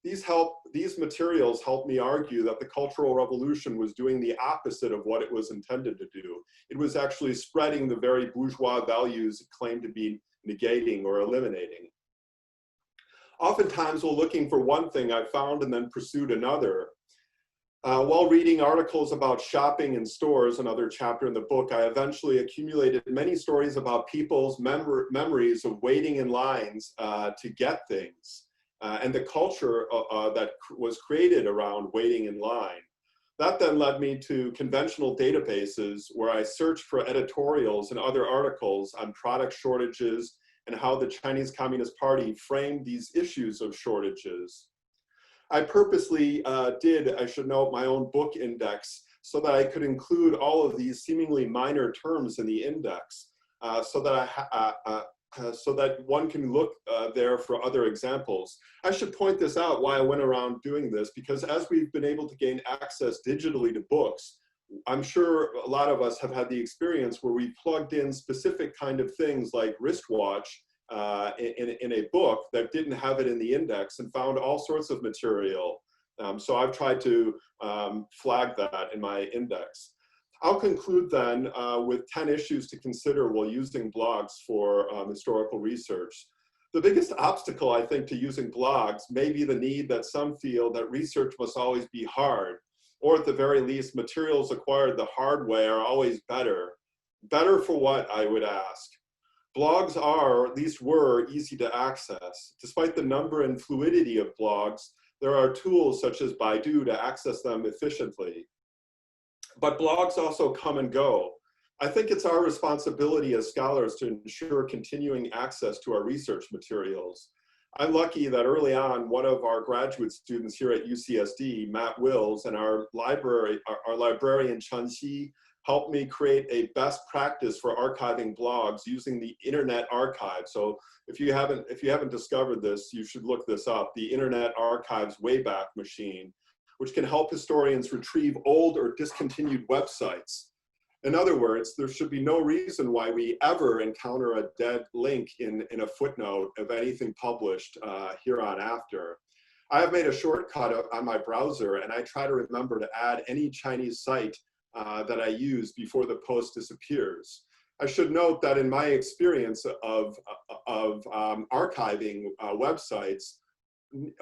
These materials helped me argue that the Cultural Revolution was doing the opposite of what it was intended to do. It was actually spreading the very bourgeois values it claimed to be negating or eliminating. Oftentimes, while looking for one thing, I found and then pursued another. While reading articles about shopping in stores, another chapter in the book, I eventually accumulated many stories about people's memories of waiting in lines to get things, and the culture that was created around waiting in line. That then led me to conventional databases where I searched for editorials and other articles on product shortages and how the Chinese Communist Party framed these issues of shortages. I purposely I should note, my own book index so that I could include all of these seemingly minor terms in the index, so that one can look there for other examples. I should point this out why I went around doing this, because as we've been able to gain access digitally to books, I'm sure a lot of us have had the experience where we plugged in specific kind of things like wristwatch in a book that didn't have it in the index and found all sorts of material. So I've tried to flag that in my index. I'll conclude then with 10 issues to consider while using blogs for historical research. The biggest obstacle, I think, to using blogs may be the need that some feel that research must always be hard, or at the very least, materials acquired the hard way are always better. Better for what, I would ask? Blogs are, or at least were, easy to access. Despite the number and fluidity of blogs, there are tools such as Baidu to access them efficiently. But blogs also come and go. I think it's our responsibility as scholars to ensure continuing access to our research materials. I'm lucky that early on, one of our graduate students here at UCSD, Matt Wills, and our librarian, Hsio, helped me create a best practice for archiving blogs using the Internet Archive. So if you haven't discovered this, you should look this up, the Internet Archive's Wayback Machine, which can help historians retrieve old or discontinued websites. In other words, there should be no reason why we ever encounter a dead link in a footnote of anything published here on after. I have made a shortcut on my browser, and I try to remember to add any Chinese site that I use before the post disappears. I should note that in my experience of archiving websites,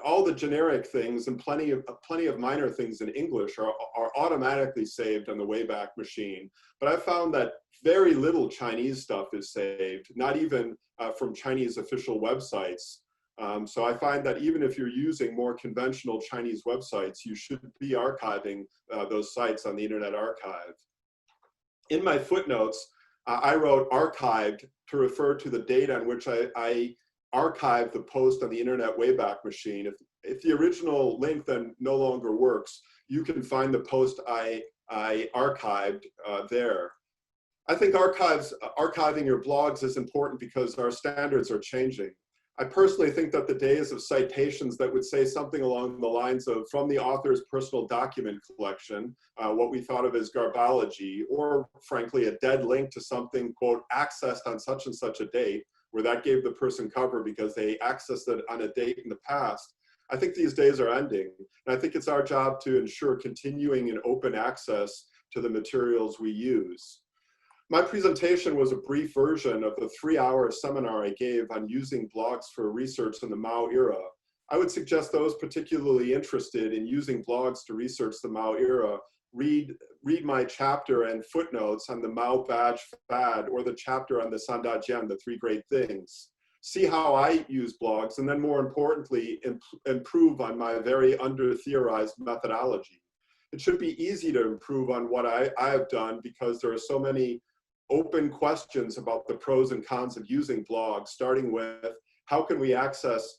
all the generic things and plenty of minor things in English are automatically saved on the Wayback Machine. But I found that very little Chinese stuff is saved, not even from Chinese official websites. So I find that even if you're using more conventional Chinese websites, you should be archiving those sites on the Internet Archive. In my footnotes, I wrote archived to refer to the date on which I archived the post on the Internet Wayback Machine. If the original link then no longer works, you can find the post I archived there. I think archiving your blogs is important because our standards are changing. I personally think that the days of citations that would say something along the lines of from the author's personal document collection, what we thought of as garbology, or frankly a dead link to something, quote, accessed on such and such a date, where that gave the person cover because they accessed it on a date in the past. I think these days are ending. And I think it's our job to ensure continuing and open access to the materials we use. My presentation was a brief version of the 3-hour seminar I gave on using blogs for research in the Mao era. I would suggest those particularly interested in using blogs to research the Mao era read my chapter and footnotes on the Mao badge fad, or the chapter on the Sandajian, the 3 great things. See how I use blogs, and then more importantly, improve on my very under-theorized methodology. It should be easy to improve on what I have done because there are so many open questions about the pros and cons of using blogs, starting with how can we assess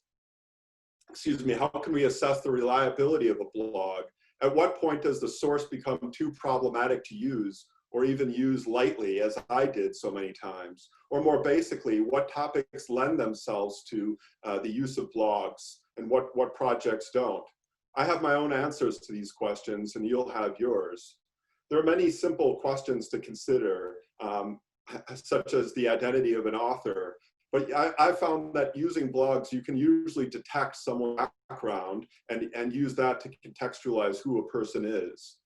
the reliability of a blog? At what point does the source become too problematic to use, or even use lightly, as I did so many times? Or more basically, what topics lend themselves to the use of blogs, and what projects don't? I have my own answers to these questions, and you'll have yours. There are many simple questions to consider, such as the identity of an author. But I found that using blogs, you can usually detect someone's background and use that to contextualize who a person is.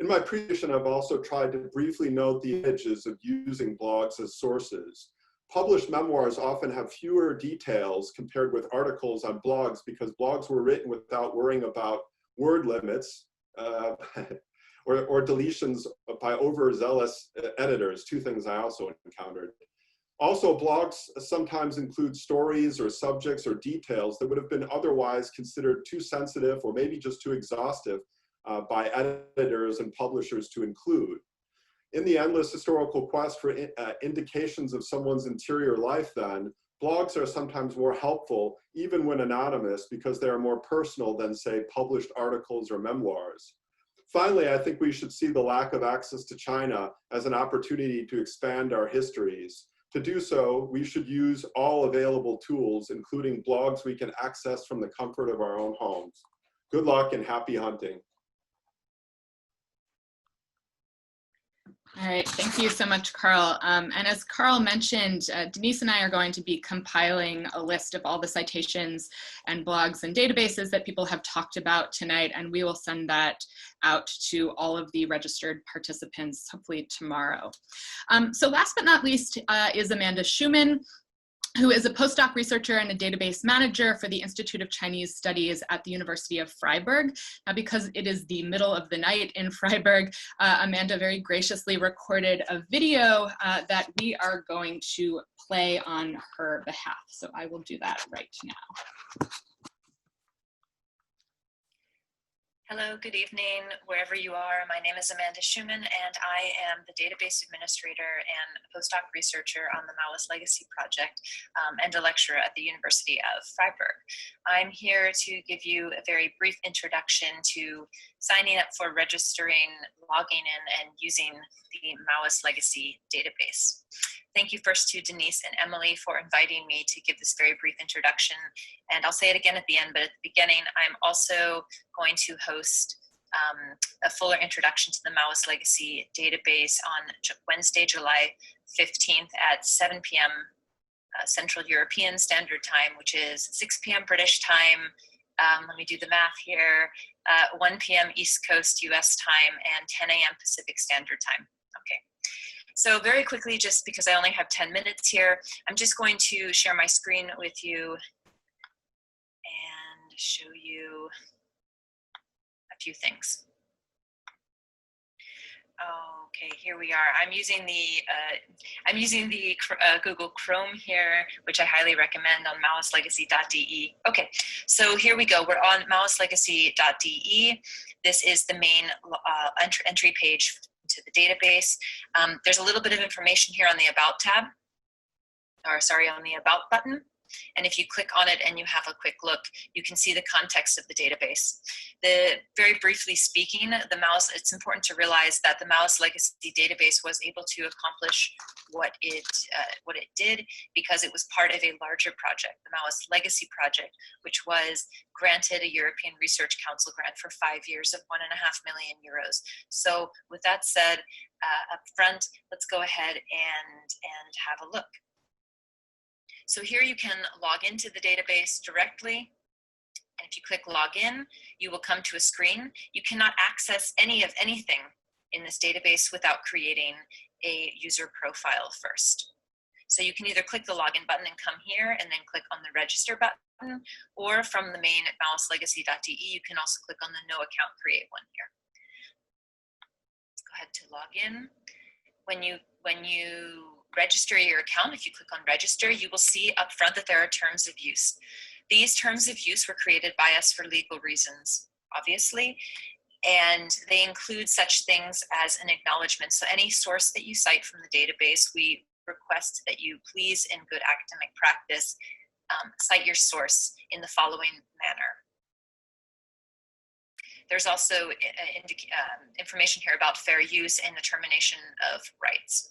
In my presentation, I've also tried to briefly note the advantages of using blogs as sources. Published memoirs often have fewer details compared with articles on blogs because blogs were written without worrying about word limits or deletions by overzealous editors, 2 things I also encountered. Also, blogs sometimes include stories or subjects or details that would have been otherwise considered too sensitive or maybe just too exhaustive by editors and publishers to include. In the endless historical quest for indications of someone's interior life then, blogs are sometimes more helpful, even when anonymous, because they are more personal than, say, published articles or memoirs. Finally, I think we should see the lack of access to China as an opportunity to expand our histories. To do so, we should use all available tools, including blogs we can access from the comfort of our own homes. Good luck and happy hunting. All right, thank you so much, Karl. And as Karl mentioned, Denise and I are going to be compiling a list of all the citations and blogs and databases that people have talked about tonight, and we will send that out to all of the registered participants, hopefully tomorrow. So last but not least is Amanda Shuman, who is a postdoc researcher and a database manager for the Institute of Chinese Studies at the University of Freiburg. Now, because it is the middle of the night in Freiburg, Amanda very graciously recorded a video that we are going to play on her behalf. So I will do that right now. Hello, good evening, wherever you are. My name is Amanda Shuman, and I am the database administrator and postdoc researcher on the Maoist Legacy Project and a lecturer at the University of Freiburg. I'm here to give you a very brief introduction to signing up for registering, logging in, and using the Maoist Legacy database. Thank you first to Denise and Emily for inviting me to give this very brief introduction. And I'll say it again at the end, but at the beginning, I'm also going to host a fuller introduction to the Maoist Legacy database on Wednesday, July 15th at 7 p.m. Central European Standard Time, which is 6 p.m. British time. Let me do the math here. 1 p.m. East Coast US time and 10 a.m. Pacific Standard Time. Okay. So very quickly, just because I only have 10 minutes here, I'm just going to share my screen with you and show you a few things. Okay, here we are. I'm using the Google Chrome here, which I highly recommend on maoistlegacy.de. Okay, so here we go. We're on maoistlegacy.de. This is the main entry page to the database. There's a little bit of information here on the About tab, or sorry, on the About button. And if you click on it and you have a quick look, you can see the context of the database. Very briefly speaking, it's important to realize that the Maoist Legacy database was able to accomplish what it did because it was part of a larger project, the Maoist Legacy Project, which was granted a European Research Council grant for 5 years of €1.5 million. So with that said, up front, let's go ahead and have a look. So here you can log into the database directly. And if you click login, you will come to a screen. You cannot access any of anything in this database without creating a user profile first. So you can either click the login button and come here and then click on the register button, or from the main maoistlegacy.de, you can also click on the no account create one here. Let's go ahead to log in. When you register your account, if you click on register, you will see up front that there are terms of use. These terms of use were created by us for legal reasons, obviously, and they include such things as an acknowledgement. So any source that you cite from the database, we request that you please, in good academic practice, cite your source in the following manner. There's also information here about fair use and the termination of rights.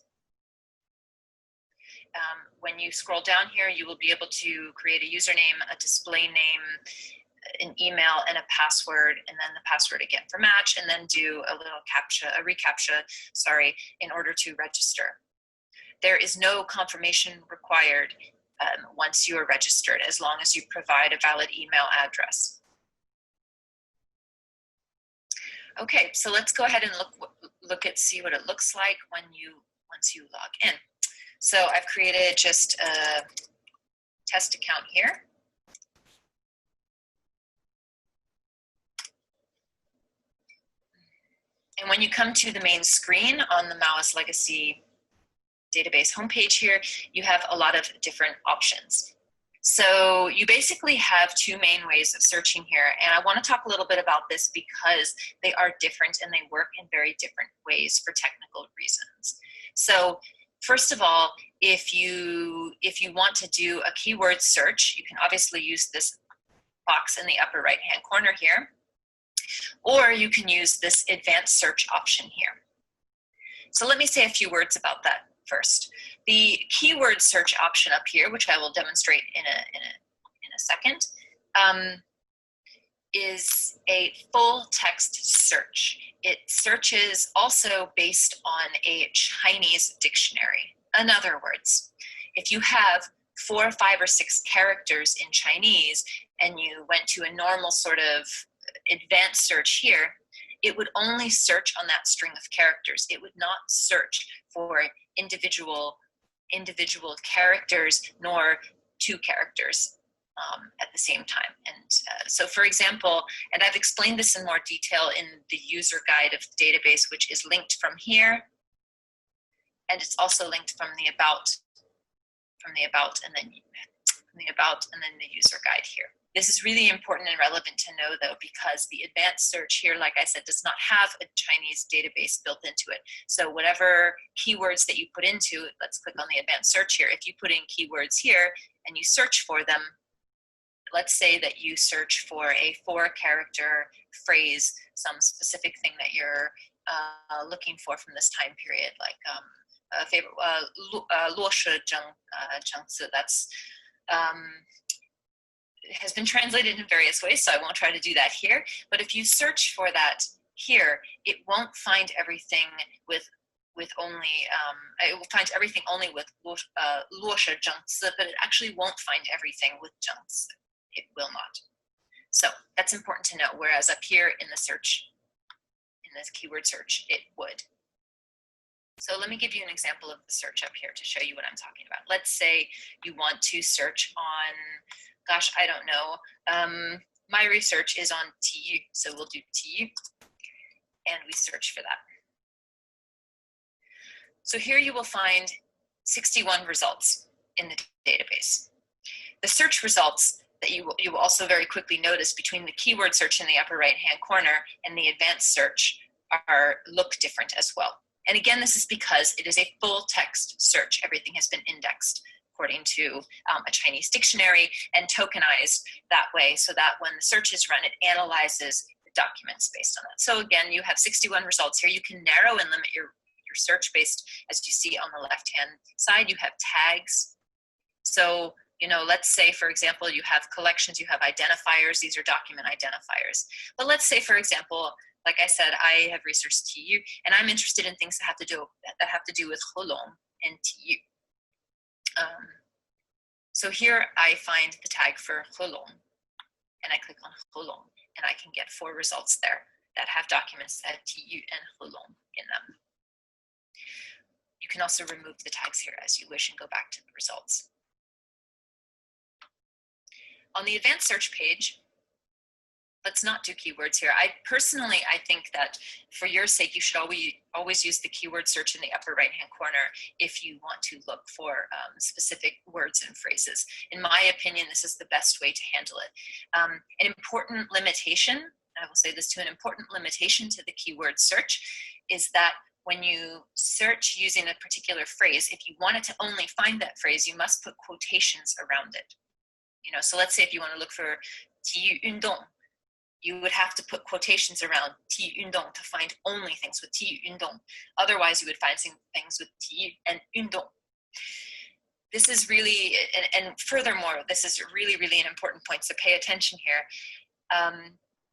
When you scroll down here, you will be able to create a username, a display name, an email, and a password, and then the password again for match, and then do a little reCAPTCHA, in order to register. There is no confirmation required once you are registered, as long as you provide a valid email address. Okay, so let's go ahead and see what it looks like once you log in. So I've created just a test account here. And when you come to the main screen on the Maoist Legacy database homepage here, you have a lot of different options. So you basically have two main ways of searching here. And I want to talk a little bit about this because they are different and they work in very different ways for technical reasons. So first of all, if you want to do a keyword search, you can obviously use this box in the upper right-hand corner here, or you can use this advanced search option here. So let me say a few words about that first. The keyword search option up here, which I will demonstrate in a second, is a full text search. It searches also based on a Chinese dictionary. In other words, if you have 4, 5, or 6 characters in Chinese and you went to a normal sort of advanced search here, it would only search on that string of characters. It would not search for individual characters nor 2 characters at the same time. And so for example, and I've explained this in more detail in the user guide of the database, which is linked from here, and it's also linked from the about and then the user guide here. This is really important and relevant to know though, because the advanced search here, like I said, does not have a Chinese database built into it. So whatever keywords that you put into it, let's click on the advanced search here. If you put in keywords here and you search for them, let's say that you search for a 4-character phrase, some specific thing that you're looking for from this time period, like favorite 落实政策, that's has been translated in various ways, so I won't try to do that here. But if you search for that here, it won't find everything with only, it will find everything only with 落实政策, but it actually won't find everything with 政策. It will not. So that's important to know, whereas up here in the search, in this keyword search, it would. So let me give you an example of the search up here to show you what I'm talking about. Let's say you want to search on, gosh, I don't know. My research is on Hsiu, so we'll do Hsiu, and we search for that. So here you will find 61 results in the database. The search results that you will also very quickly notice between the keyword search in the upper right-hand corner and the advanced search look different as well. And again, this is because it is a full text search. Everything has been indexed according to a Chinese dictionary and tokenized that way, so that when the search is run, it analyzes the documents based on that. So again, you have 61 results here. You can narrow and limit your search based, as you see on the left-hand side, you have tags. So, you know, let's say, for example, you have collections, you have identifiers. These are document identifiers. But let's say, for example, like I said, I have researched Hsiu, and I'm interested in things that have to do with Leong and Hsiu. So here I find the tag for Leong, and I click on Leong, and I can get 4 results there that have documents that have Hsiu and Leong in them. You can also remove the tags here as you wish and go back to the results. On the advanced search page, let's not do keywords here. I think that for your sake, you should always use the keyword search in the upper right-hand corner if you want to look for specific words and phrases. In my opinion, this is the best way to handle it. An important limitation, I will say this too, an important limitation to the keyword search is that when you search using a particular phrase, if you wanted to only find that phrase, you must put quotations around it. You know, so let's say if you want to look for 体育运动, you would have to put quotations around 体育运动 to find only things with 体育运动. Otherwise, you would find things with 体育 and 运动. This is really, and furthermore, this is really, really an important point, so pay attention here.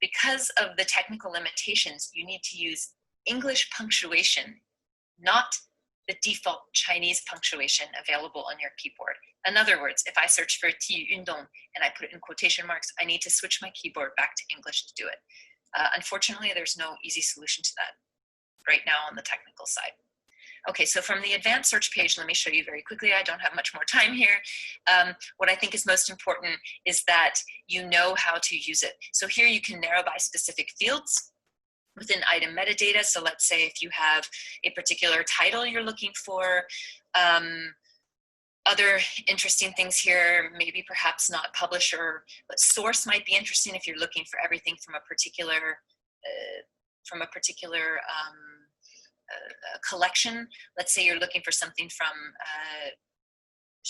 Because of the technical limitations, you need to use English punctuation, not the default Chinese punctuation available on your keyboard. In other words, if I search for 体育运动 and I put it in quotation marks, I need to switch my keyboard back to English to do it. Unfortunately, there's no easy solution to that right now on the technical side. Okay, so from the advanced search page, let me show you very quickly. I don't have much more time here. What I think is most important is that you know how to use it. So here you can narrow by specific fields within item metadata. So let's say if you have a particular title you're looking for, other interesting things here, maybe perhaps not publisher, but source might be interesting if you're looking for everything from a particular collection. Let's say you're looking for something from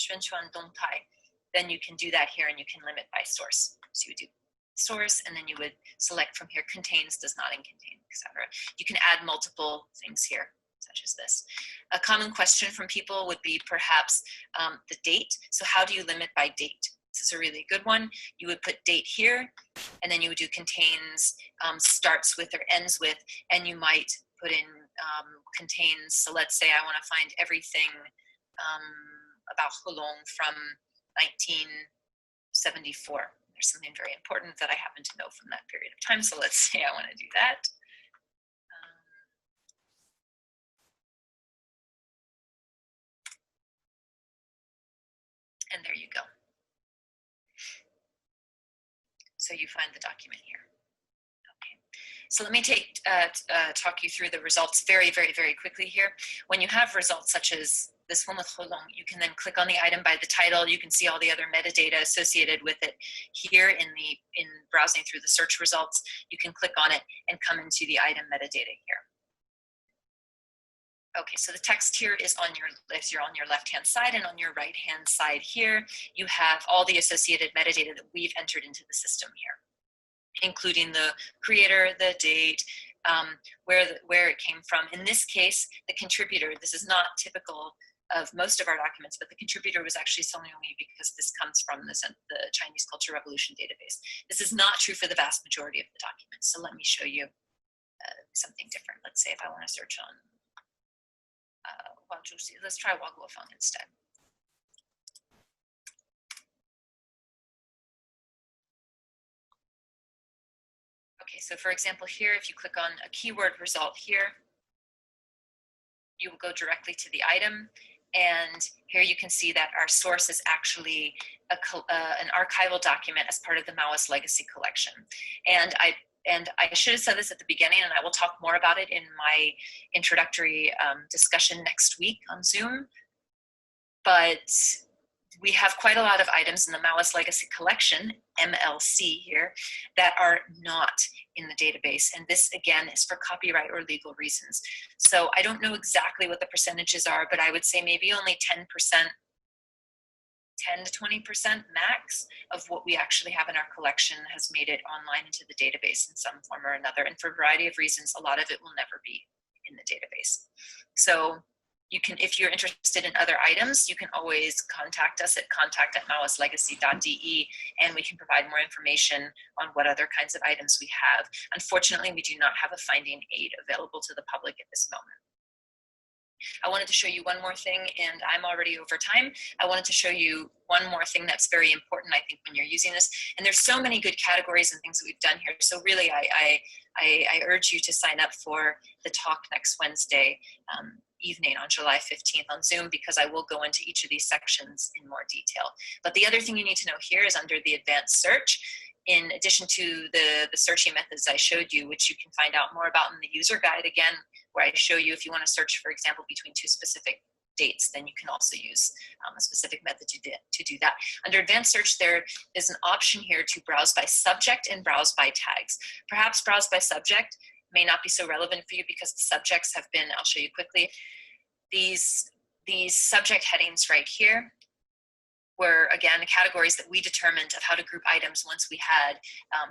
Xuanchuan Dongtai, then you can do that here and you can limit by source. So you would do source and then you would select from here contains, does not contain, etc. You can add multiple things here, such as this. A common question from people would be perhaps the date. So how do you limit by date? This is a really good one. You would put date here, and then you would do contains, starts with or ends with, and you might put in contains. So let's say I want to find everything about Hulong from 1974. There's something very important that I happen to know from that period of time. So let's say I want to do that. And there you go. So you find the document here. Okay. So let me talk you through the results very, very, very quickly here. When you have results such as this one with Hulong, you can then click on the item by the title. You can see all the other metadata associated with it here in browsing through the search results. You can click on it and come into the item metadata here. Okay, so the text here is on if you're on your left-hand side, and on your right-hand side here, you have all the associated metadata that we've entered into the system here, including the creator, the date, where it came from. In this case, the contributor, this is not typical of most of our documents, but the contributor was actually Songyongli because this comes from the Chinese Culture Revolution database. This is not true for the vast majority of the documents. So let me show you something different. Let's say if I want to search on let's try Waguofeng instead. Okay, so for example here, if you click on a keyword result here, you will go directly to the item, and here you can see that our source is actually an archival document as part of the Maoist Legacy Collection. And I should have said this at the beginning, and I will talk more about it in my introductory discussion next week on Zoom. But we have quite a lot of items in the Maoist Legacy Collection, MLC here, that are not in the database. And this, again, is for copyright or legal reasons. So I don't know exactly what the percentages are, but I would say maybe only 10%. 10 to 20% max of what we actually have in our collection has made it online into the database in some form or another. And for a variety of reasons, a lot of it will never be in the database. So you can, if you're interested in other items, you can always contact us at contact@maoistlegacy.de, and we can provide more information on what other kinds of items we have. Unfortunately, we do not have a finding aid available to the public at this moment. I wanted to show you one more thing, and I'm already over time. I wanted to show you one more thing that's very important, I think, when you're using this. And there's so many good categories and things that we've done here. So really, I urge you to sign up for the talk next Wednesday evening on July 15th on Zoom, because I will go into each of these sections in more detail. But the other thing you need to know here is under the advanced search, in addition to the searching methods I showed you, which you can find out more about in the user guide, again, where I show you if you want to search, for example, between two specific dates, then you can also use a specific method to do that. Under advanced search, there is an option here to browse by subject and browse by tags. Perhaps browse by subject may not be so relevant for you because the subjects have been, I'll show you quickly, these subject headings right here were, again, categories that we determined of how to group items once we had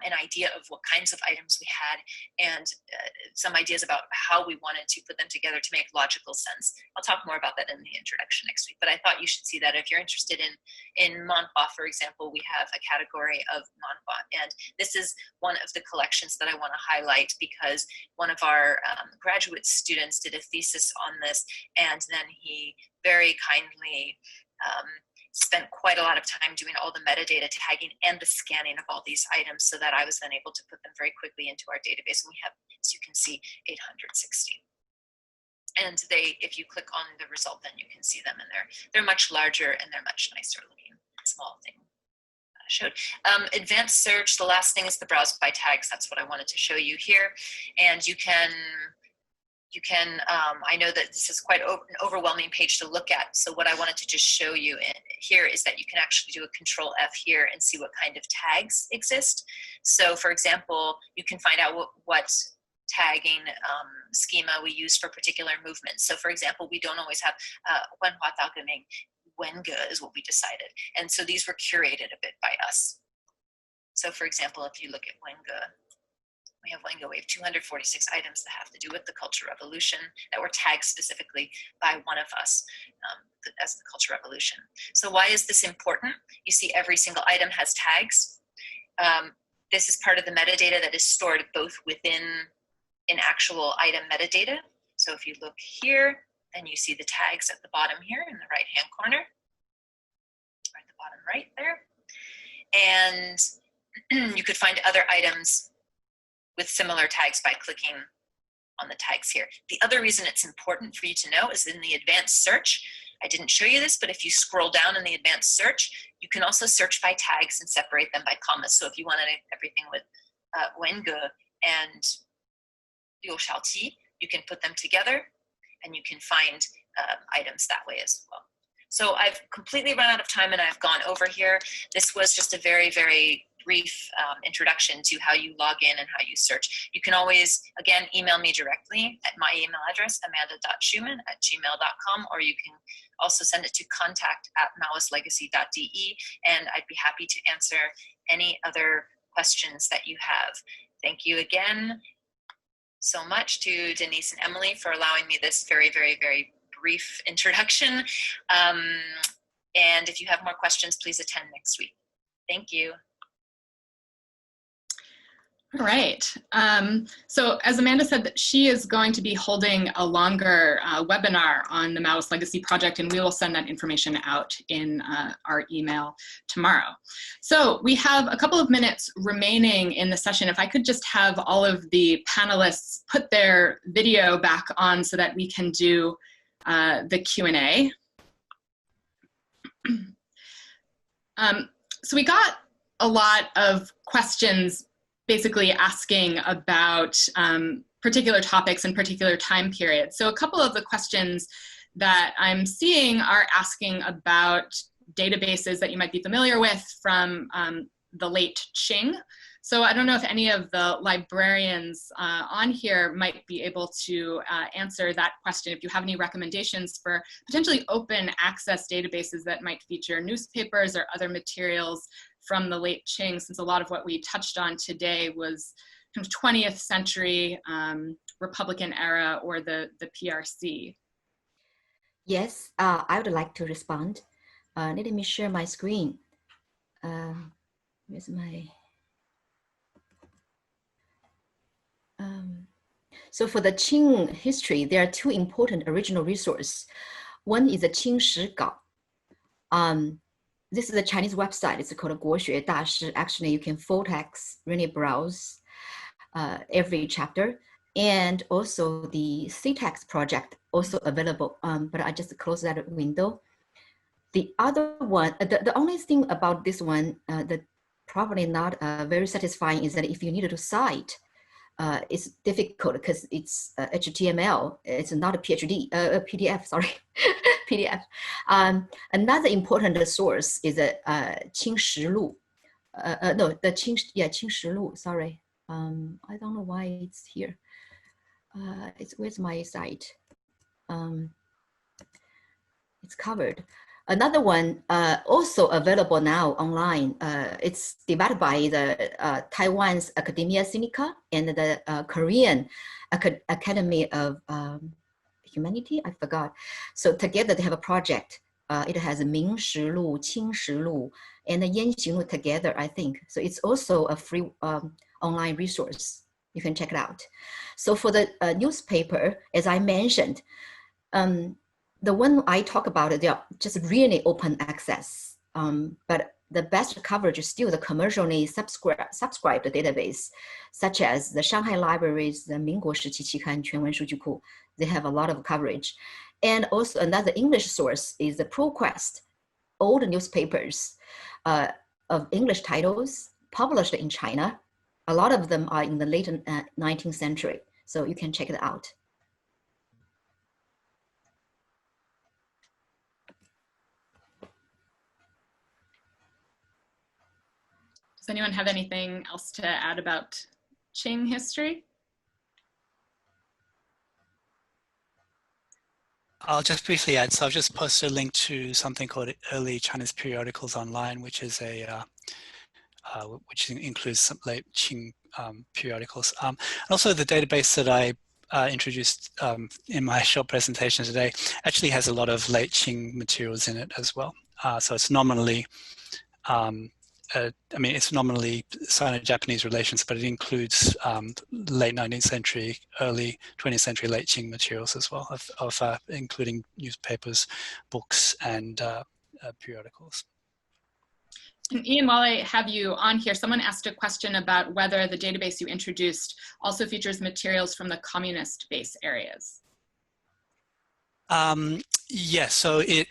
an idea of what kinds of items we had, and some ideas about how we wanted to put them together to make logical sense. I'll talk more about that in the introduction next week, but I thought you should see that. If you're interested in manhua, for example, we have a category of manhua, and this is one of the collections that I want to highlight because one of our graduate students did a thesis on this, and then he very kindly spent quite a lot of time doing all the metadata tagging and the scanning of all these items so that I was then able to put them very quickly into our database. And we have, as you can see, 860. And if you click on the result, then you can see them, and they're much larger and they're much nicer looking. Small thing I showed. Advanced search, the last thing is the browse by tags. That's what I wanted to show you here. And you can, I know that this is quite an overwhelming page to look at. So what I wanted to just show you here is that you can actually do a Control F here and see what kind of tags exist. So for example, you can find out what tagging schema we use for particular movements. So for example, we don't always have Wenhua Dageming Wenge is what we decided. And so these were curated a bit by us. So for example, if you look at Wenge, we have 246 items that have to do with the Cultural Revolution that were tagged specifically by one of us as the Cultural Revolution. So why is this important? You see every single item has tags. This is part of the metadata that is stored both within an actual item metadata. So if you look here, then you see the tags at the bottom here in the right-hand corner, or at the bottom right there. And you could find other items with similar tags by clicking on the tags here. The other reason it's important for you to know is in the advanced search. I didn't show you this, but if you scroll down in the advanced search, you can also search by tags and separate them by commas. So if you wanted everything with Wenge and Hwei-Chih, you can put them together and you can find items that way as well. So I've completely run out of time and I've gone over here. This was just a very, very brief introduction to how you log in and how you search. You can always, again, email me directly at my email address, amanda.shuman@gmail.com, or you can also send it to contact@maoistlegacy.de, and I'd be happy to answer any other questions that you have. Thank you again so much to Denise and Emily for allowing me this very, very, very brief introduction. And if you have more questions, please attend next week. Thank you. All right. So as Amanda said, that she is going to be holding a longer webinar on the Maoist Legacy Project, and we will send that information out in our email tomorrow. So we have a couple of minutes remaining in the session. If I could just have all of the panelists put their video back on so that we can do the Q&A. So we got a lot of questions basically asking about particular topics and particular time periods. So a couple of the questions that I'm seeing are asking about databases that you might be familiar with from the late Qing. So I don't know if any of the librarians on here might be able to answer that question. If you have any recommendations for potentially open access databases that might feature newspapers or other materials from the late Qing, since a lot of what we touched on today was kind of 20th century Republican era or the PRC. Yes, I would like to respond. Let me share my screen. Where's my... So for the Qing history, there are two important original resources. One is the Qing Shi Gao. This is a Chinese website. It's called 国学大师. Actually, you can full text really browse every chapter. And also the CTEX project also available, but I just closed that window. The other one, the only thing about this one that probably not very satisfying is that if you needed to cite, it's difficult because it's HTML. It's not a PDF, sorry, PDF. Another important source is a Qing Shilu. No, the Qing Shilu, sorry. I don't know why it's here. Where's my site? It's covered. Another one also available now online. It's developed by the Taiwan's Academia Sinica and the Korean Academy of Humanity. I forgot. So together they have a project. It has Ming Shilu, Qing Shilu, and the Yan Xinglu together, I think. So it's also a free online resource. You can check it out. So for the newspaper, as I mentioned, the one I talk about, they are just really open access. But the best coverage is still the commercially subscribed database, such as the Shanghai Libraries, the 民国时期期刊全文数据库. They have a lot of coverage. And also another English source is the ProQuest, old newspapers of English titles published in China. A lot of them are in the late 19th century. So you can check it out. Does anyone have anything else to add about Qing history? I'll just briefly add, so I've just posted a link to something called Early Chinese Periodicals Online, which is a which includes some late Qing periodicals. And also the database that I introduced in my short presentation today actually has a lot of late Qing materials in it as well. So it's nominally, I mean, it's nominally Sino-Japanese relations, but it includes late 19th century, early 20th century late Qing materials as well, including newspapers, books, and periodicals. And Ian, while I have you on here, someone asked a question about whether the database you introduced also features materials from the communist base areas. Yes, so it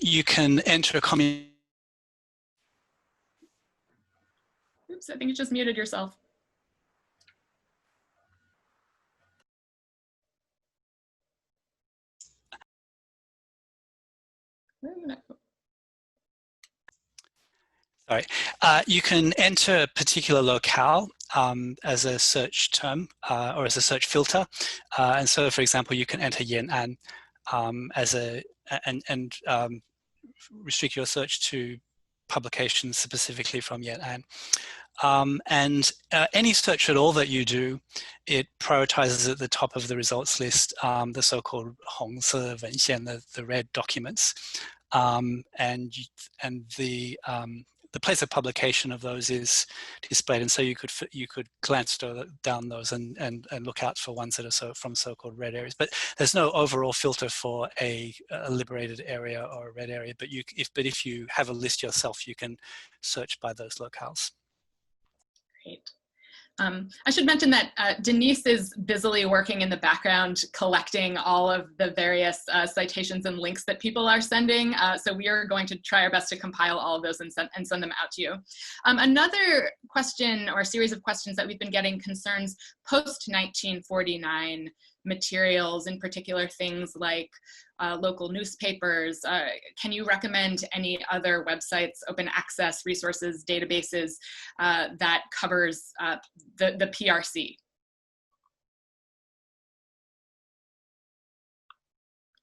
you can enter a communist. Oops, I think you just muted yourself. Sorry, you can enter a particular locale as a search term or as a search filter. And so, for example, you can enter Yan'an as a, and restrict your search to publications specifically from Yan'an. And any search at all that you do, it prioritizes at the top of the results list the so-called 红色文献, the red documents, and the place of publication of those is displayed, and so you could glance down those and look out for ones that are from so-called red areas. But there's no overall filter for a liberated area or a red area. But if you have a list yourself, you can search by those locales. Great. I should mention that Denise is busily working in the background collecting all of the various citations and links that people are sending. So we are going to try our best to compile all of those and send them out to you. Another question or series of questions that we've been getting concerns post-1949 materials, in particular things like local newspapers. Can you recommend any other websites, open access resources, databases that covers the PRC?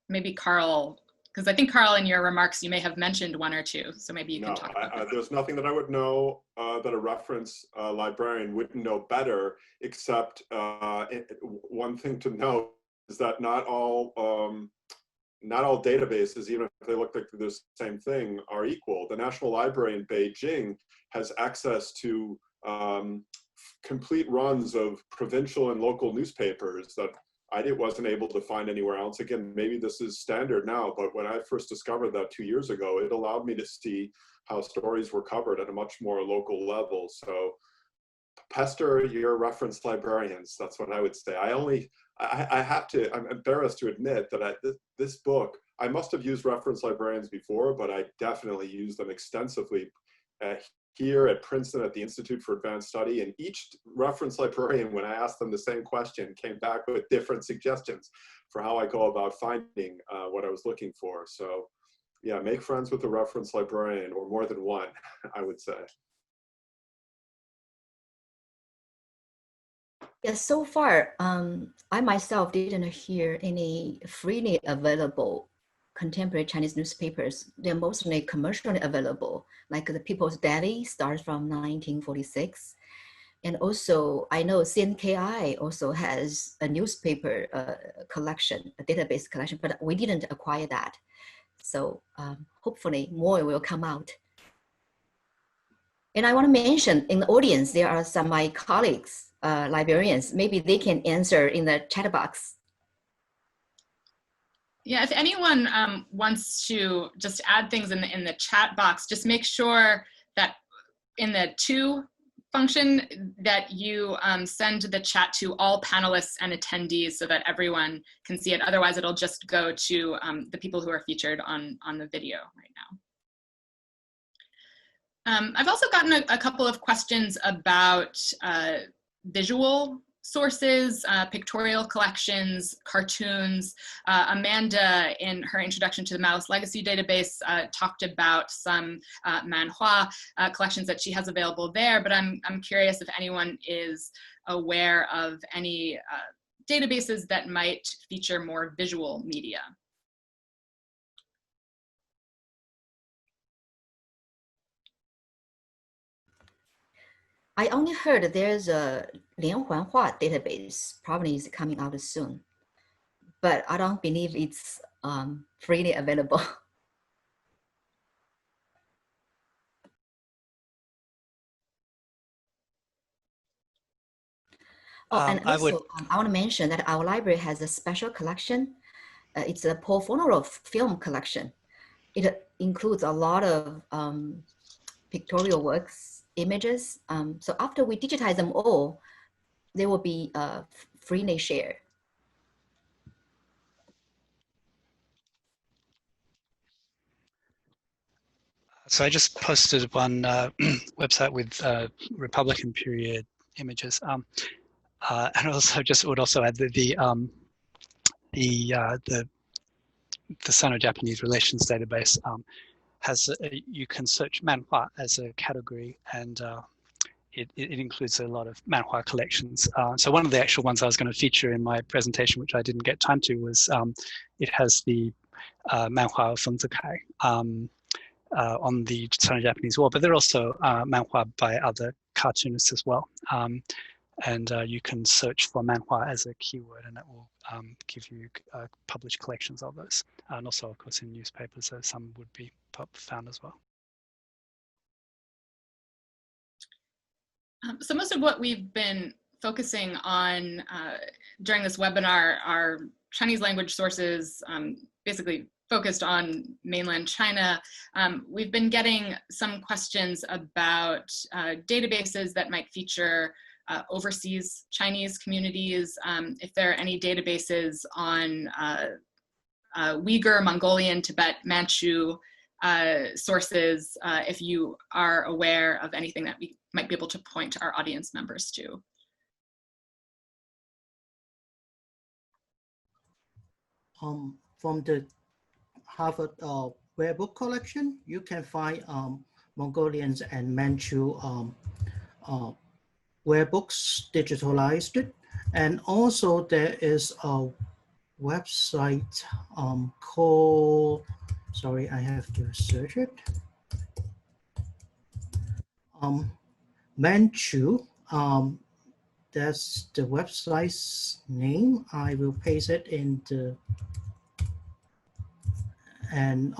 Maybe Karl, because I think Karl, in your remarks, you may have mentioned one or two, so maybe you can talk about that. There's nothing that I would know that a reference librarian wouldn't know better, except one thing to know is that not all databases, even if they look like they're the same thing, are equal. The National Library in Beijing has access to complete runs of provincial and local newspapers that I wasn't able to find anywhere else. Again, maybe this is standard now, but when I first discovered that 2 years ago, it allowed me to see how stories were covered at a much more local level. So pester your reference librarians. That's what I would say. I'm embarrassed to admit that this book, I must have used reference librarians before, but I definitely used them extensively here at Princeton at the Institute for Advanced Study. And each reference librarian, when I asked them the same question, came back with different suggestions for how I go about finding what I was looking for. So yeah, make friends with a reference librarian, or more than one, I would say. Yeah, so far, I myself didn't hear any freely available contemporary Chinese newspapers. They're mostly commercially available, like the People's Daily starts from 1946. And also, I know CNKI also has a newspaper collection, a database collection, but we didn't acquire that. So hopefully more will come out. And I want to mention in the audience, there are some of my colleagues, librarians, maybe they can answer in the chat box. Yeah, if anyone wants to just add things in the chat box, just make sure that in the to function that you send the chat to all panelists and attendees so that everyone can see it. Otherwise, it'll just go to the people who are featured on the video right now. I've also gotten a couple of questions about visual sources, pictorial collections, cartoons. Amanda, in her introduction to the Maoist Legacy database, talked about some manhua collections that she has available there, but I'm curious if anyone is aware of any databases that might feature more visual media. I only heard there's a Liang Huanhua database, probably is coming out soon, but I don't believe it's freely available. Oh, and also I want to mention that our library has a special collection. It's a portfolio film collection. It includes a lot of pictorial works, images. So after we digitize them all, they will be freely shared. So I just posted one website with Republican period images, and also just would also add that the Sino-Japanese relations database has you can search manhua as a category, and it includes a lot of manhua collections. So one of the actual ones I was going to feature in my presentation, which I didn't get time to, was it has the manhua of Feng Zikai on the Sino-Japanese War, but there are also manhua by other cartoonists as well. And you can search for manhua as a keyword, and it will give you published collections of those. And also, of course, in newspapers, some would be found as well. So most of what we've been focusing on during this webinar are Chinese language sources, basically focused on mainland China. We've been getting some questions about databases that might feature overseas Chinese communities, if there are any databases on Uyghur, Mongolian, Tibet, Manchu sources, if you are aware of anything that we might be able to point our audience members to. From the Harvard Rare Book Collection, you can find Mongolians and Manchu rare books digitalized. And also there is a website called, sorry, I have to search it. Manchu, that's the website's name. I will paste it in the, and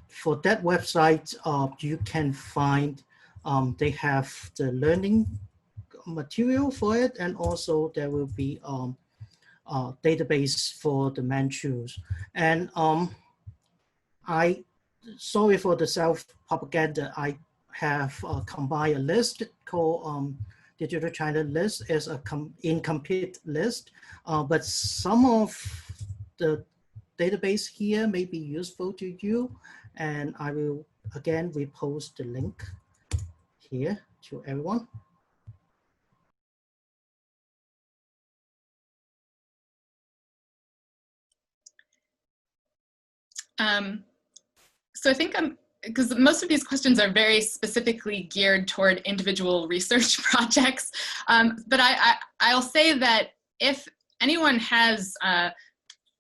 for that website, you can find, they have the learning material for it, and also there will be database for the Manchus. And sorry for the self-propaganda, I have combined a list called Digital China List as a incomplete list, but some of the database here may be useful to you, and I will again repost the link here to everyone. So I think because most of these questions are very specifically geared toward individual research projects, but I'll say that if anyone has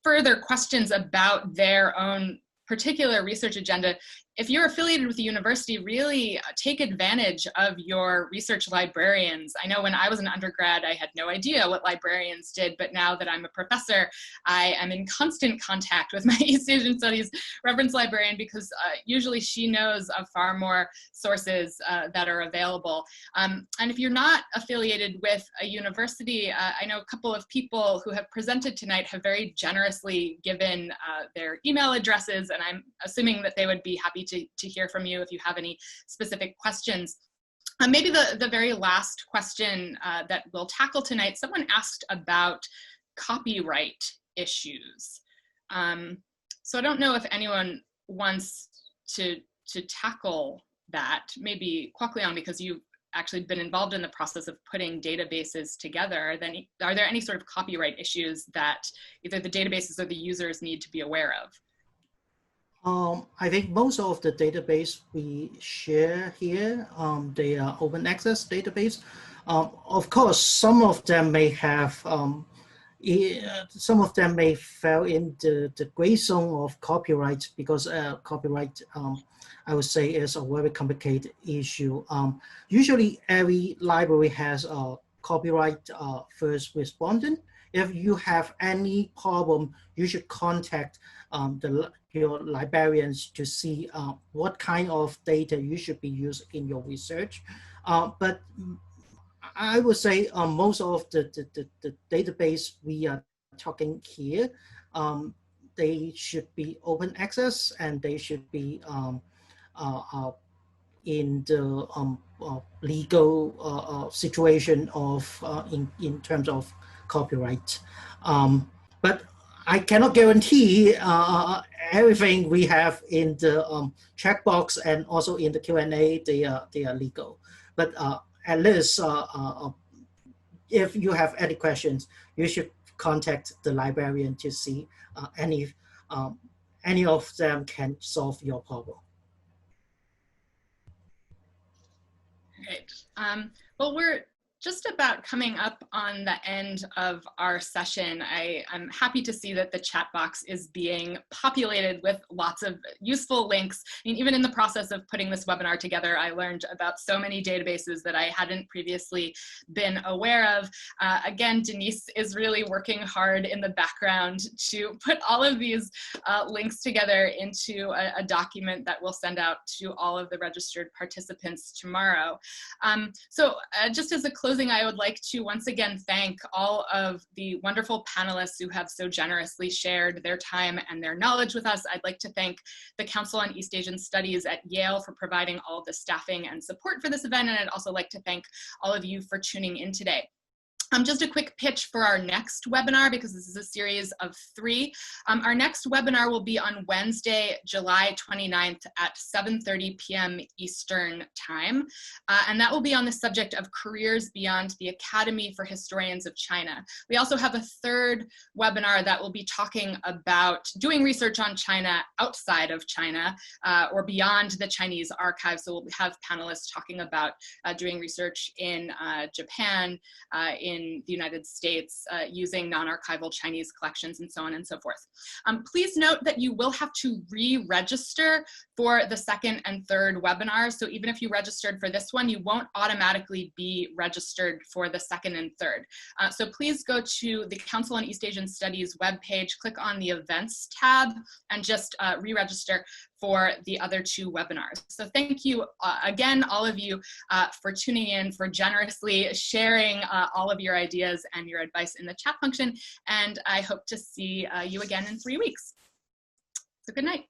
further questions about their own particular research agenda, if you're affiliated with the university, really take advantage of your research librarians. I know when I was an undergrad, I had no idea what librarians did, but now that I'm a professor, I am in constant contact with my East Asian Studies reference librarian, because usually she knows of far more sources that are available. And if you're not affiliated with a university, I know a couple of people who have presented tonight have very generously given their email addresses, and I'm assuming that they would be happy to hear from you if you have any specific questions. Maybe the very last question that we'll tackle tonight, someone asked about copyright issues. So I don't know if anyone wants to tackle that. Maybe Kwok Leong, because you've actually been involved in the process of putting databases together, then are there any sort of copyright issues that either the databases or the users need to be aware of? I think most of the database we share here, they are open access database. Of course, some of them may have some of them may fall in the gray zone of copyright, because copyright, I would say, is a very complicated issue. Usually every library has a copyright first respondent. If you have any problem, you should contact your librarians to see what kind of data you should be using in your research. But I would say most of the database we are talking here, they should be open access, and they should be in the legal situation of in terms of copyright. But I cannot guarantee everything we have in the checkbox and also in the Q&A, they are legal. But at least if you have any questions, you should contact the librarian to see any of them can solve your problem. Great. Well, we're just about coming up on the end of our session. I'm happy to see that the chat box is being populated with lots of useful links. I mean, even in the process of putting this webinar together, I learned about so many databases that I hadn't previously been aware of. Again, Denise is really working hard in the background to put all of these links together into a document that we'll send out to all of the registered participants tomorrow. So just as a closing, I would like to once again thank all of the wonderful panelists who have so generously shared their time and their knowledge with us. I'd like to thank the Council on East Asian Studies at Yale for providing all of the staffing and support for this event, and I'd also like to thank all of you for tuning in today. Just a quick pitch for our next webinar, because this is a series of 3. Our next webinar will be on Wednesday, July 29th at 7:30 p.m. Eastern Time. And that will be on the subject of careers beyond the Academy for Historians of China. We also have a 3rd webinar that will be talking about doing research on China outside of China or beyond the Chinese archives. So we'll have panelists talking about doing research in Japan, in the United States, using non-archival Chinese collections, and so on and so forth. Please note that you will have to re-register for the 2nd and 3rd webinars. So even if you registered for this one, you won't automatically be registered for the 2nd and 3rd. So please go to the Council on East Asian Studies webpage, click on the Events tab, and just re-register for the other 2 webinars. So thank you again, all of you, for tuning in, for generously sharing all of your ideas and your advice in the chat function. And I hope to see you again in 3 weeks. So good night.